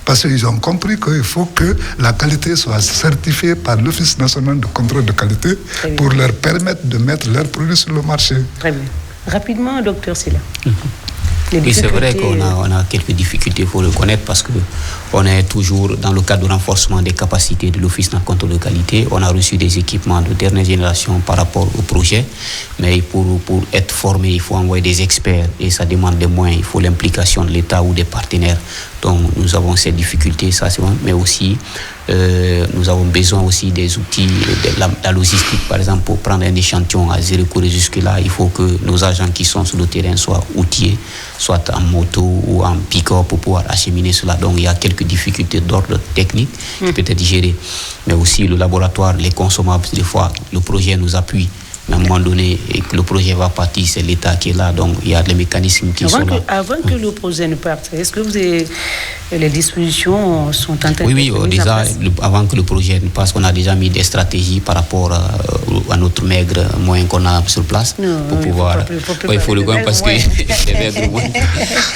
parce qu'ils ont compris qu'il faut que la qualité soit certifiée par l'Office national de contrôle de qualité pour leur permettre de mettre leurs produits sur le marché. Très bien. Rapidement, docteur Sylla. Oui, c'est vrai qu'on a quelques difficultés, il faut le reconnaître, parce qu'on est toujours dans le cadre de renforcement des capacités de l'Office de contrôle de qualité. On a reçu des équipements de dernière génération par rapport au projet, mais pour être formé, il faut envoyer des experts et ça demande des moyens, il faut l'implication de l'État ou des partenaires. Donc nous avons ces difficultés, ça c'est vrai, mais aussi nous avons besoin aussi des outils, de la logistique, par exemple, pour prendre un échantillon à zéro coût jusque-là. Il faut que nos agents qui sont sur le terrain soient outillés, soit en moto ou en pick-up pour pouvoir acheminer cela. Donc il y a quelques difficultés d'ordre technique qui peut être gérées, mais aussi le laboratoire, les consommables, des fois le projet nous appuie. Mais à un moment donné, et que le projet va partir, c'est l'État qui est là, donc il y a des mécanismes qui sont là. Avant que le projet ne parte, est-ce que vous avez, les dispositions sont en train de... Oui, déjà, avant que le projet ne parte, on a déjà mis des stratégies par rapport à notre maigre moyen qu'on a sur place pour pouvoir... Il faut le voir parce que les maigres moyens,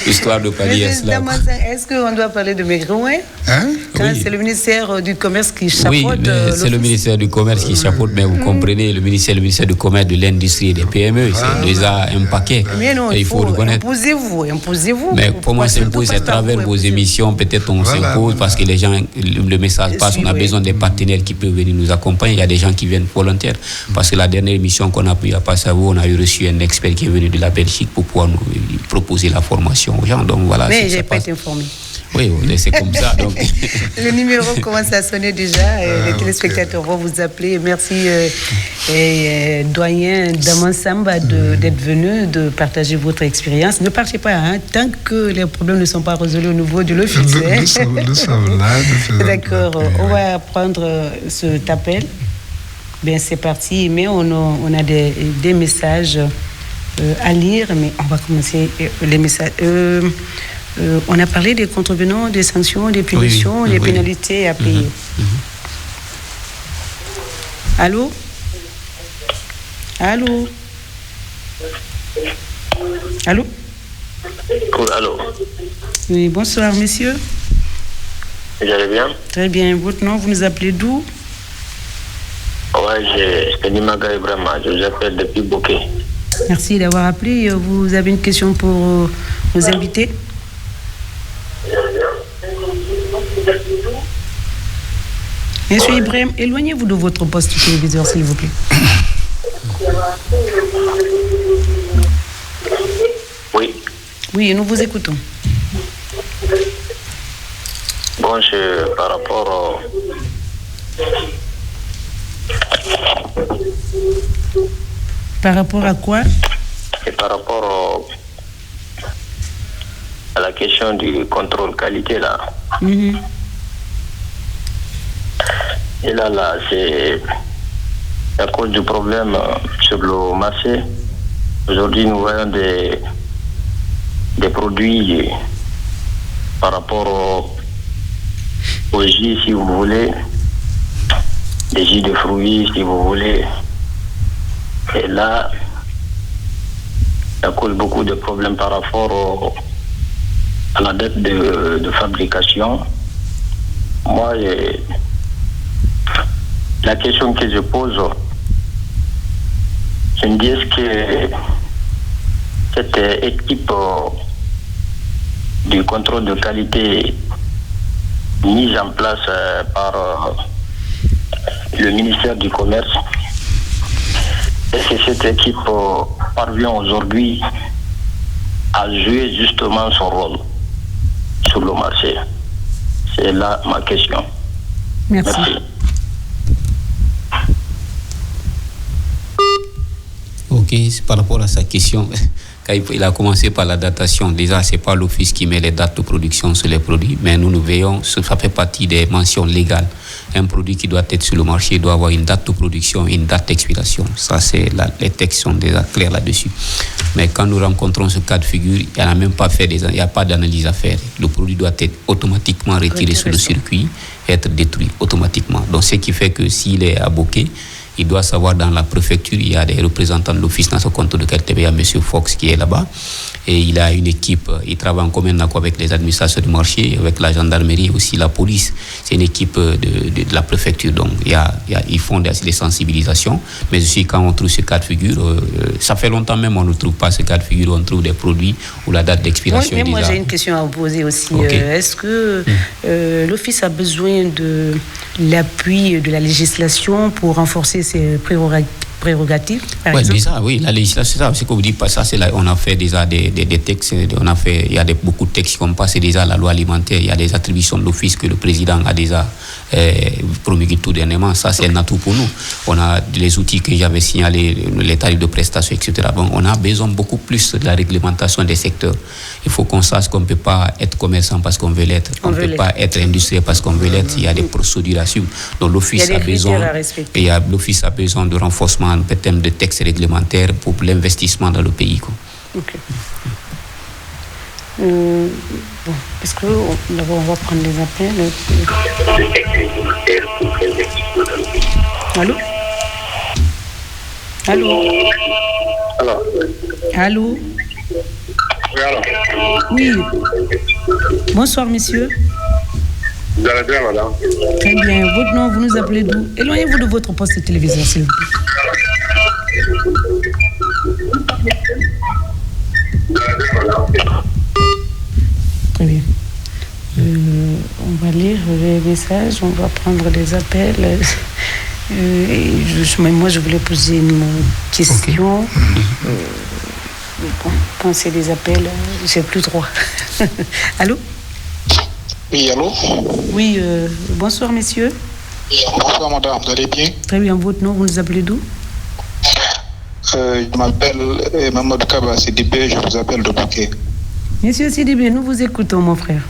histoire de pallier cela. Est-ce qu'on doit parler de maigre moyens? C'est le ministère du Commerce qui chapeaute. Oui, c'est le ministère du Commerce qui chapeaute, mais vous comprenez, le ministère du Commerce, de l'industrie et des PME, c'est déjà un paquet. Mais non, il faut reconnaître. Imposez-vous. Mais comment s'imposer? C'est à travers vos émissions, peut-être on s'impose parce que les gens, le message passe, on a besoin des partenaires qui peuvent venir nous accompagner. Il y a des gens qui viennent volontaires. Parce que la dernière émission qu'on a pu à Passavo, on a eu reçu un expert qui est venu de la Belgique pour pouvoir nous proposer la formation aux gens. Donc voilà. Mais je n'ai pas été informé. Oui, c'est comme ça. Donc. Le numéro commence à sonner déjà. Les téléspectateurs vont vous appeler. Merci, doyen Daman Samba, d'être venu, de partager votre expérience. Ne partez pas, tant que les problèmes ne sont pas résolus au niveau de l'office. Nous sommes là. D'accord, on va prendre cet appel. Bien, c'est parti. Mais on a des messages à lire, mais on va commencer les messages. On a parlé des contrevenants, des sanctions, des punitions, des pénalités à payer. Allô? Allô? Allô? Allô. Oui, bonsoir, messieurs. Vous allez bien? Très bien. Votre nom, vous nous appelez d'où? Ouais, c'est Nimaga Ibrahima. Je vous appelle depuis Bokeh. Merci d'avoir appelé. Vous avez une question pour nos invités? Monsieur Ibrahim, éloignez-vous de votre poste téléviseur, s'il vous plaît. Oui. Oui, nous vous écoutons. Bon, c'est par rapport Par rapport à quoi? et par rapport à la question du contrôle qualité, là. Et là, c'est à cause du problème sur le marché. Aujourd'hui, nous voyons des produits par rapport aux jus, si vous voulez, des jus de fruits, si vous voulez. Et là, ça cause beaucoup de problèmes par rapport à la date de fabrication. Moi, la question que je pose, je me dis, est-ce que cette équipe du contrôle de qualité mise en place par le ministère du Commerce, est-ce que cette équipe parvient aujourd'hui à jouer justement son rôle sur le marché? C'est là ma question. Merci. Ok, par rapport à sa question, il a commencé par la datation. Déjà, ce n'est pas l'office qui met les dates de production sur les produits, mais nous veillons, ça fait partie des mentions légales. Un produit qui doit être sur le marché doit avoir une date de production et une date d'expiration. Ça, les textes sont déjà clairs là-dessus. Mais quand nous rencontrons ce cas de figure, il n'y a pas d'analyse à faire. Le produit doit être automatiquement retiré sur le circuit et être détruit automatiquement. Donc, ce qui fait que s'il est à Bokeh, il doit savoir dans la préfecture, il y a des représentants de l'office national contrôle de qualité, il y a M. Fox qui est là-bas. Et il a une équipe, il travaille en commun accord avec les administrations du marché, avec la gendarmerie, aussi la police. C'est une équipe de la préfecture. Donc, ils font des sensibilisations. Mais aussi, quand on trouve ce cas de figure, ça fait longtemps même on ne trouve pas ce cas de figure, on trouve des produits où la date d'expiration est déjà... Moi, j'ai une question à vous poser aussi. Okay. Est-ce que l'Office a besoin de l'appui de la législation pour renforcer ses prérogatives, par exemple? Déjà, oui, la législation, c'est ce que vous dites, ça, on a fait déjà des textes, il y a beaucoup de textes qui ont passé déjà la loi alimentaire, il y a des attributions de l'office que le président a déjà promulgué tout dernièrement, ça c'est un atout pour nous. On a les outils que j'avais signalés, les tarifs de prestations, etc. Bon, on a besoin beaucoup plus de la réglementation des secteurs. Il faut qu'on sache qu'on ne peut pas être commerçant parce qu'on veut l'être, on ne peut pas être industriel parce qu'on veut l'être, il y a des procédures à suivre. Donc l'office a besoin, l'office a besoin de renforcement en termes de textes réglementaires pour l'investissement dans le pays. Ok. Bon, est-ce qu'on va prendre les appels? Allô? Allô? Allô? Oui. Bonsoir, monsieur. Vous allez bien, madame? Très bien. Votre nom, vous nous appelez d'où? Éloignez-vous de votre poste de télévision, s'il vous plaît. Très bien. On va lire les messages, on va prendre les appels. Moi, je voulais poser une question. Bon, quand c'est des appels, j'ai plus droit. Allô? Oui, allô? Oui, bonsoir, messieurs. Bonsoir, madame, vous allez bien? Très bien, votre nom, vous nous appelez d'où? Je m'appelle Mamadou Kaba Sidibé, je vous appelle de Bokeh. Monsieur Sidibé, nous vous écoutons, mon frère.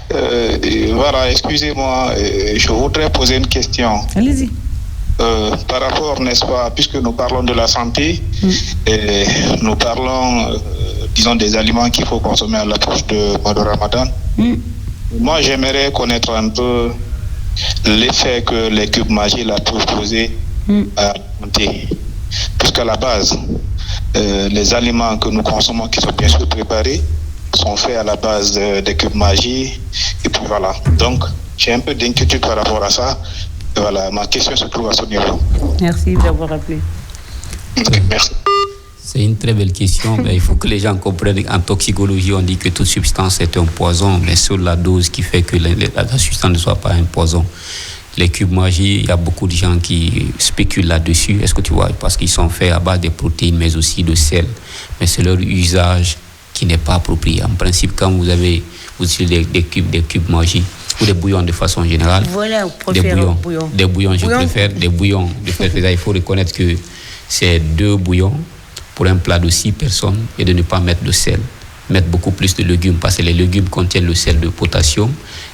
Voilà, excusez-moi, je voudrais poser une question. Allez-y. Par rapport, n'est-ce pas, puisque nous parlons de la santé, et nous parlons, disons, des aliments qu'il faut consommer à l'approche de mois de Ramadan. Moi, j'aimerais connaître un peu l'effet que les cubes magiques peuvent poser à la santé. Puisqu'à la base, les aliments que nous consommons, qui sont bien sûr préparés, sont faits à la base des cubes magie. Et puis voilà. Donc, j'ai un peu d'inquiétude par rapport à ça. Et voilà, ma question se trouve à ce niveau. Merci d'avoir appelé. Merci. C'est une très belle question, mais il faut que les gens comprennent. En toxicologie, on dit que toute substance est un poison, mais seule la dose qui fait que la substance ne soit pas un poison. Les cubes magie, il y a beaucoup de gens qui spéculent là-dessus. Est-ce que tu vois? Parce qu'ils sont faits à base de protéines, mais aussi de sel. Mais c'est leur usage qui n'est pas approprié. En principe, quand vous utilisez des cubes magie ou des bouillons de façon générale, voilà, des bouillons, je préfère des bouillons. Il faut reconnaître que c'est 2 bouillons pour un plat de 6 personnes et de ne pas mettre de sel. Mettre beaucoup plus de légumes parce que les légumes contiennent le sel de potassium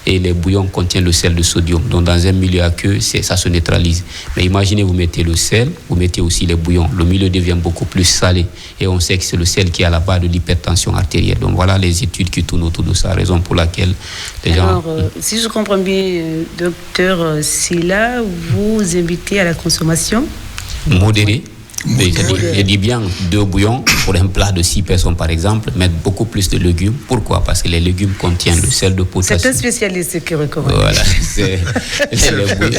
et les bouillons contiennent le sel de sodium. Donc dans un milieu aqueux, ça se neutralise. Mais imaginez, vous mettez le sel, vous mettez aussi les bouillons. Le milieu devient beaucoup plus salé et on sait que c'est le sel qui est à la base de l'hypertension artérielle. Donc voilà les études qui tournent autour de ça, raison pour laquelle les gens... Alors, si je comprends bien, docteur Silla, vous invitez à la consommation modérée. Je dis bien 2 bouillons pour un plat de 6 personnes par exemple, mettre beaucoup plus de légumes. Pourquoi? Parce que les légumes contiennent le sel de potassium. C'est un spécialiste qui recommande. Voilà, les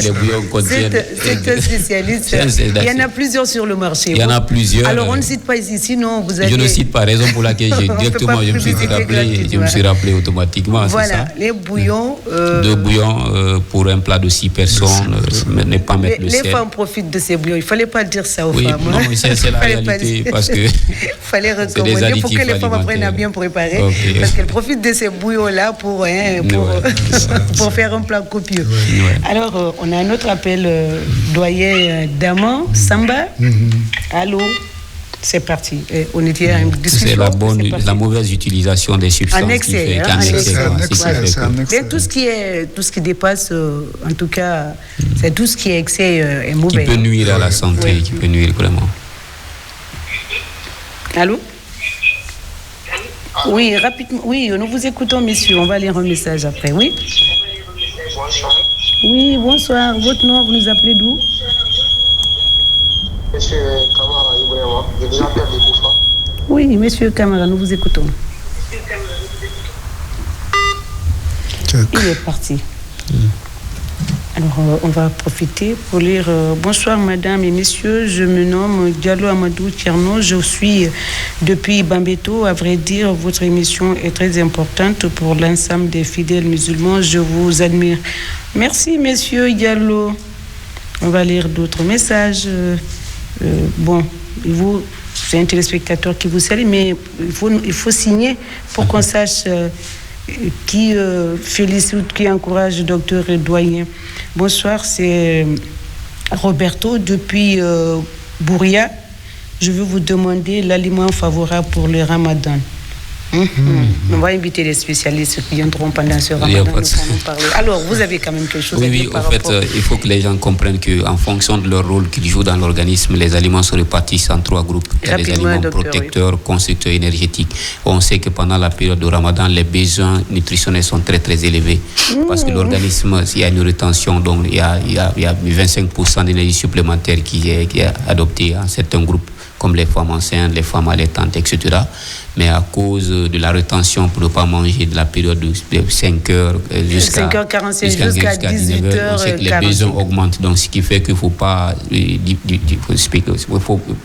bouillons contiennent... C'est un spécialiste. Il y en a plusieurs sur le marché. Il y en a plusieurs. Alors on ne cite pas ici, sinon vous allez... Je ne cite pas, raison pour laquelle je me suis rappelé automatiquement. Voilà, les bouillons... 2 bouillons pour un plat de 6 personnes, ne pas mettre le sel. Les femmes profitent de ces bouillons. Il ne fallait pas dire ça aux femmes. Non, c'est la réalité parce que fallait recommander. Il faut que les femmes apprennent à bien préparer parce qu'elles profitent de ces bouillons-là pour faire un plat copieux. Alors, on a un autre appel, doyen Daman Samba. Allô? C'est parti. On était en discussion. C'est la mauvaise utilisation des substances. En excès. Tout ce qui dépasse, en tout cas, c'est tout ce qui est excès est mauvais. Qui peut nuire à la santé, qui peut nuire vraiment. Allô? Oui, rapidement. Oui, nous vous écoutons, messieurs. On va lire un message après. Oui? Oui, bonsoir. Votre nom, vous nous appelez d'où? Monsieur Kamara Ibrahima, je vous appelle de Boufa. Oui, monsieur Kamara, nous vous écoutons. Il est parti. Alors, on va profiter pour lire. Bonsoir, madame et messieurs. Je me nomme Diallo Amadou Tierno. Je suis depuis Bambeto. À vrai dire, votre émission est très importante pour l'ensemble des fidèles musulmans. Je vous admire. Merci, monsieur Diallo. On va lire d'autres messages. C'est un téléspectateur qui vous salue, mais il faut signer pour qu'on sache qui félicite, qui encourage le docteur et doyen. Bonsoir, c'est Roberto depuis Bouria. Je veux vous demander l'aliment favorable pour le ramadan. On va inviter les spécialistes qui viendront pendant ce ramadan. Alors, vous avez quand même quelque chose à dire par rapport... il faut que les gens comprennent qu'en fonction de leur rôle qu'ils jouent dans l'organisme, les aliments se répartissent en 3 groupes. Il y a les aliments protecteurs, constructeurs, énergétiques. On sait que pendant la période de ramadan, les besoins nutritionnels sont très très élevés. Parce que l'organisme, il y a une rétention, donc il y a 25% d'énergie supplémentaire qui est adoptée en certains groupes, comme les femmes enceintes, les femmes allaitantes, etc. Mais à cause de la rétention pour ne pas manger de la période de 5h jusqu'à 5h45 jusqu'à 18h, on sait que les besoins augmentent. Donc, ce qui fait qu'il ne faut pas... Il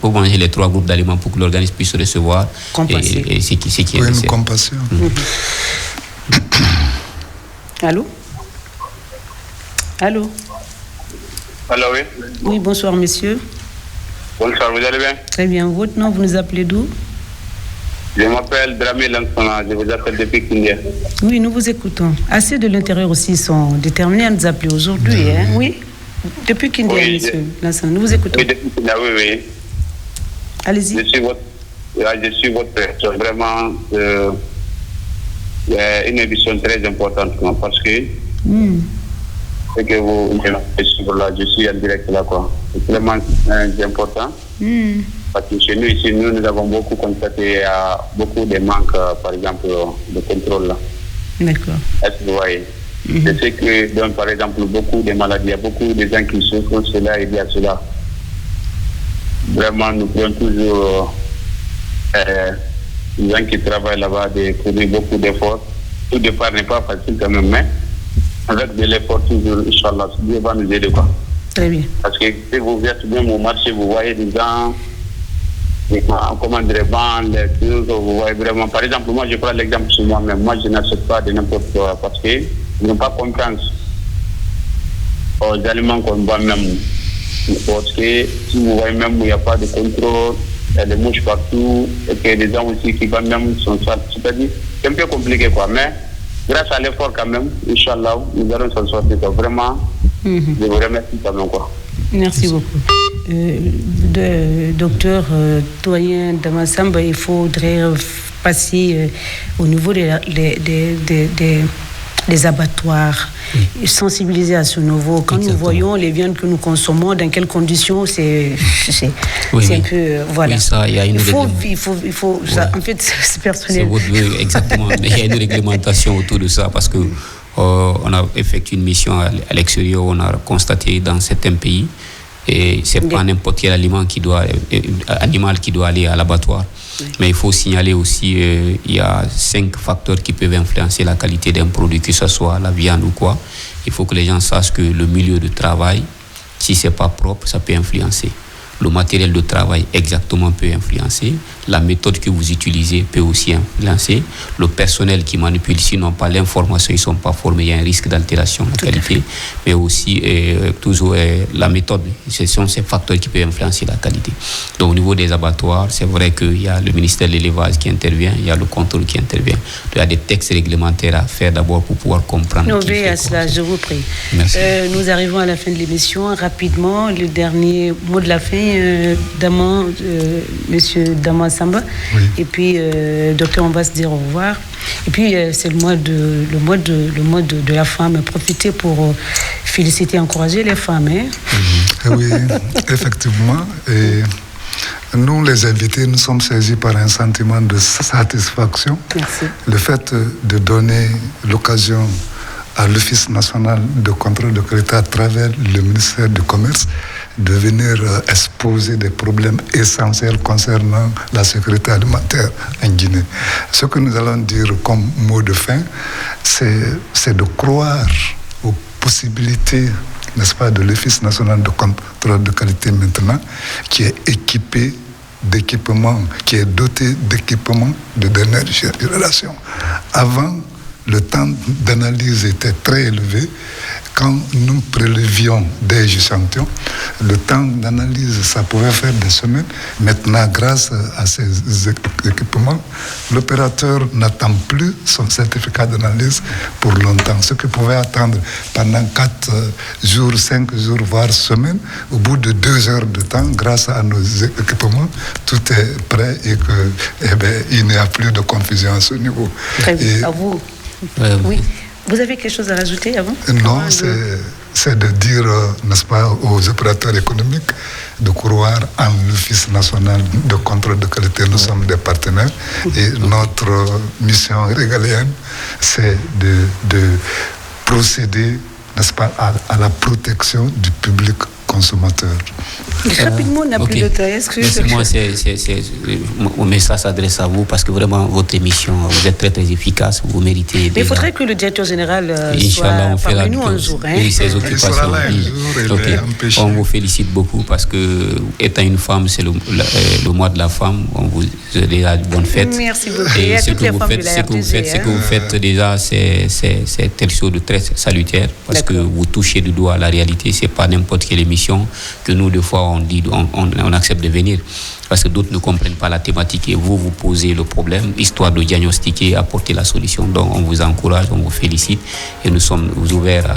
faut manger les 3 groupes d'aliments pour que l'organisme puisse recevoir. Et ce qui est une compassion. Allô? Allô? Allô, oui. Oui, bonsoir, monsieur. Bonsoir, vous allez bien? Très bien. Votre nom, vous nous appelez d'où? Je m'appelle Dramé Lansona, je vous appelle depuis Kindia. Oui, nous vous écoutons. Assez de l'intérieur aussi sont déterminés à nous appeler aujourd'hui. Oui, depuis Kindia, monsieur Lansona, nous vous écoutons. Oui, depuis Kindia, oui. Allez-y. Je suis votre personne. Vraiment, une émission très importante parce que c'est que vous là, je suis en direct là, quoi. C'est vraiment important. Parce que chez nous, ici, nous avons beaucoup constaté beaucoup de manques, par exemple, de contrôle. Là. D'accord. Est-ce que vous voyez? Je sais que, donc, par exemple, beaucoup de maladies, il y a beaucoup de gens qui souffrent cela et il y a cela. Vraiment, nous pouvons toujours Les gens qui travaillent là-bas de produire beaucoup d'efforts. Tout départ n'est pas facile quand même, mais avec de l'effort toujours, Inch'Allah, Dieu va nous aider quoi. Très bien. Parce que si vous êtes même au marché, vous voyez des gens, comment dire, vendre les choses, vous voyez vraiment. Par exemple, moi je prends l'exemple sur moi-même. Moi je n'achète pas de n'importe quoi parce que je n'ai pas confiance aux aliments qu'on voit même. Parce que si vous voyez même où il n'y a pas de contrôle, il y a des mouches partout, et que les gens aussi qui vendent même sont sales. C'est-à-dire, c'est un peu compliqué quoi, mais grâce à l'effort quand même, Inch'Allah, nous allons s'en sortir quoi. Vraiment, je vous remercie quand même quoi. Merci beaucoup. Docteur doyen Damassamba, il faudrait passer au niveau des abattoirs, sensibiliser à ce niveau. Quand nous voyons les viandes que nous consommons, dans quelles conditions, c'est un peu... voilà. Oui, ça, il y a une il faut ça, en fait, c'est personnel. Exactement. Mais il y a une réglementation autour de ça parce que on a effectué une mission à l'extérieur, on a constaté dans certains pays, et c'est pas n'importe quel animal qui doit aller à l'abattoir. Mais il faut signaler aussi, il y a 5 facteurs qui peuvent influencer la qualité d'un produit, que ce soit la viande ou quoi. Il faut que les gens sachent que le milieu de travail, si c'est pas propre, ça peut influencer. Le matériel de travail exactement peut influencer. La méthode que vous utilisez peut aussi influencer. Le personnel qui manipule, s'ils n'ont pas l'information, ils ne sont pas formés, il y a un risque d'altération de qualité. Mais aussi, toujours la méthode, ce sont ces facteurs qui peuvent influencer la qualité. Donc au niveau des abattoirs, c'est vrai qu'il y a le ministère de l'élevage qui intervient, il y a le contrôle qui intervient. Il y a des textes réglementaires à faire d'abord pour pouvoir comprendre. Nous veillons à cela, je vous prie. Merci. Nous arrivons à la fin de l'émission. Rapidement, le dernier mot de la fin. Monsieur Damassamba, oui. Et puis docteur, on va se dire au revoir. Et puis c'est le mois de la femme. Profitez pour féliciter, encourager les femmes. Oui, effectivement. Et nous, les invités, nous sommes saisis par un sentiment de satisfaction. Merci. Le fait de donner l'occasion à l'Office national de contrôle de qualité à travers le ministère du Commerce de venir exposer des problèmes essentiels concernant la sécurité alimentaire en Guinée. Ce que nous allons dire comme mot de fin, c'est de croire aux possibilités, n'est-ce pas, de l'Office national de contrôle de qualité maintenant, qui est équipé d'équipements, qui est doté d'équipements de dernière génération. Avant, le temps d'analyse était très élevé. Quand nous prélevions des échantillons, le temps d'analyse, ça pouvait faire des semaines. Maintenant, grâce à ces équipements, l'opérateur n'attend plus son certificat d'analyse pour longtemps. Ce qu'il pouvait attendre pendant 4 jours, 5 jours, voire semaines, au bout de 2 heures de temps, grâce à nos équipements, tout est prêt et il n'y a plus de confusion à ce niveau. Très bien. À vous. Oui. Vous avez quelque chose à rajouter avant? Non, c'est de dire, n'est-ce pas, aux opérateurs économiques de croire en l'Office national de contrôle de qualité. Nous sommes des partenaires et notre mission régalienne, c'est de procéder, n'est-ce pas, à la protection du public consommateur. Rapidement, on n'a plus de temps. Mon message s'adresse à vous parce que vraiment, votre émission, vous êtes très, très efficace. Vous méritez. Mais il faudrait que le directeur général soit parmi nous un jour. Oui, ses occupations. On vous félicite beaucoup parce que, étant une femme, c'est le mois de la femme. On vous souhaite déjà de bonnes fêtes. Merci beaucoup. Et ce que vous faites déjà, c'est quelque chose de très salutaire parce que vous touchez du doigt la réalité. C'est pas n'importe quelle émission que nous, des fois, on accepte de venir parce que d'autres ne comprennent pas la thématique et vous posez le problème, histoire de diagnostiquer, apporter la solution. Donc, on vous encourage, on vous félicite et nous sommes ouverts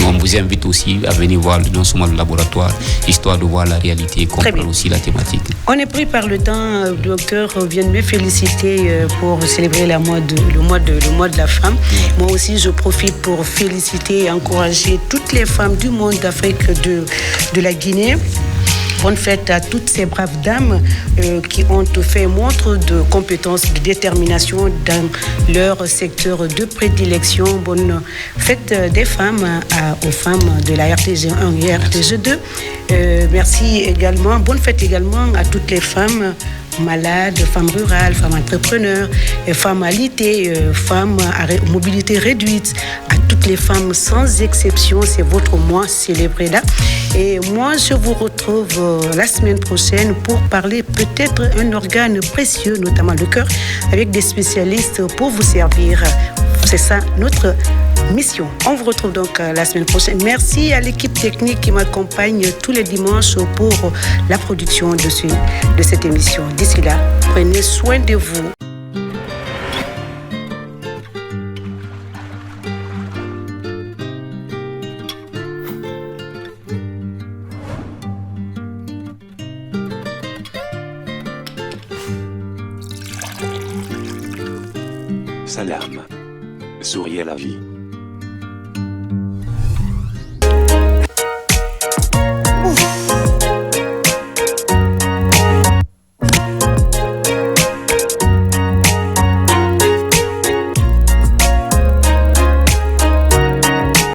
on vous invite aussi à venir voir non seulement le laboratoire, histoire de voir la réalité et comprendre aussi la thématique. On est pris par le temps. Le docteur vient de me féliciter pour célébrer le mois de la femme. Moi aussi, je profite pour féliciter et encourager toutes les femmes du monde d'Afrique, de la Guinée. Bonne fête à toutes ces braves dames qui ont fait montre de compétences, de détermination dans leur secteur de prédilection. Bonne fête des femmes aux femmes de la RTG 1 et RTG 2. Merci également. Bonne fête également à toutes les femmes malades, femmes rurales, femmes entrepreneurs, femmes alitées, femmes à mobilité réduite, à toutes les femmes sans exception. C'est votre mois célébré là. Et moi, je vous retrouve la semaine prochaine pour parler peut-être un organe précieux, notamment le cœur, avec des spécialistes pour vous servir. C'est ça notre mission. On vous retrouve donc la semaine prochaine. Merci à l'équipe technique qui m'accompagne tous les dimanches pour la production de cette émission. D'ici là, prenez soin de vous. Salam. Souriez la vie.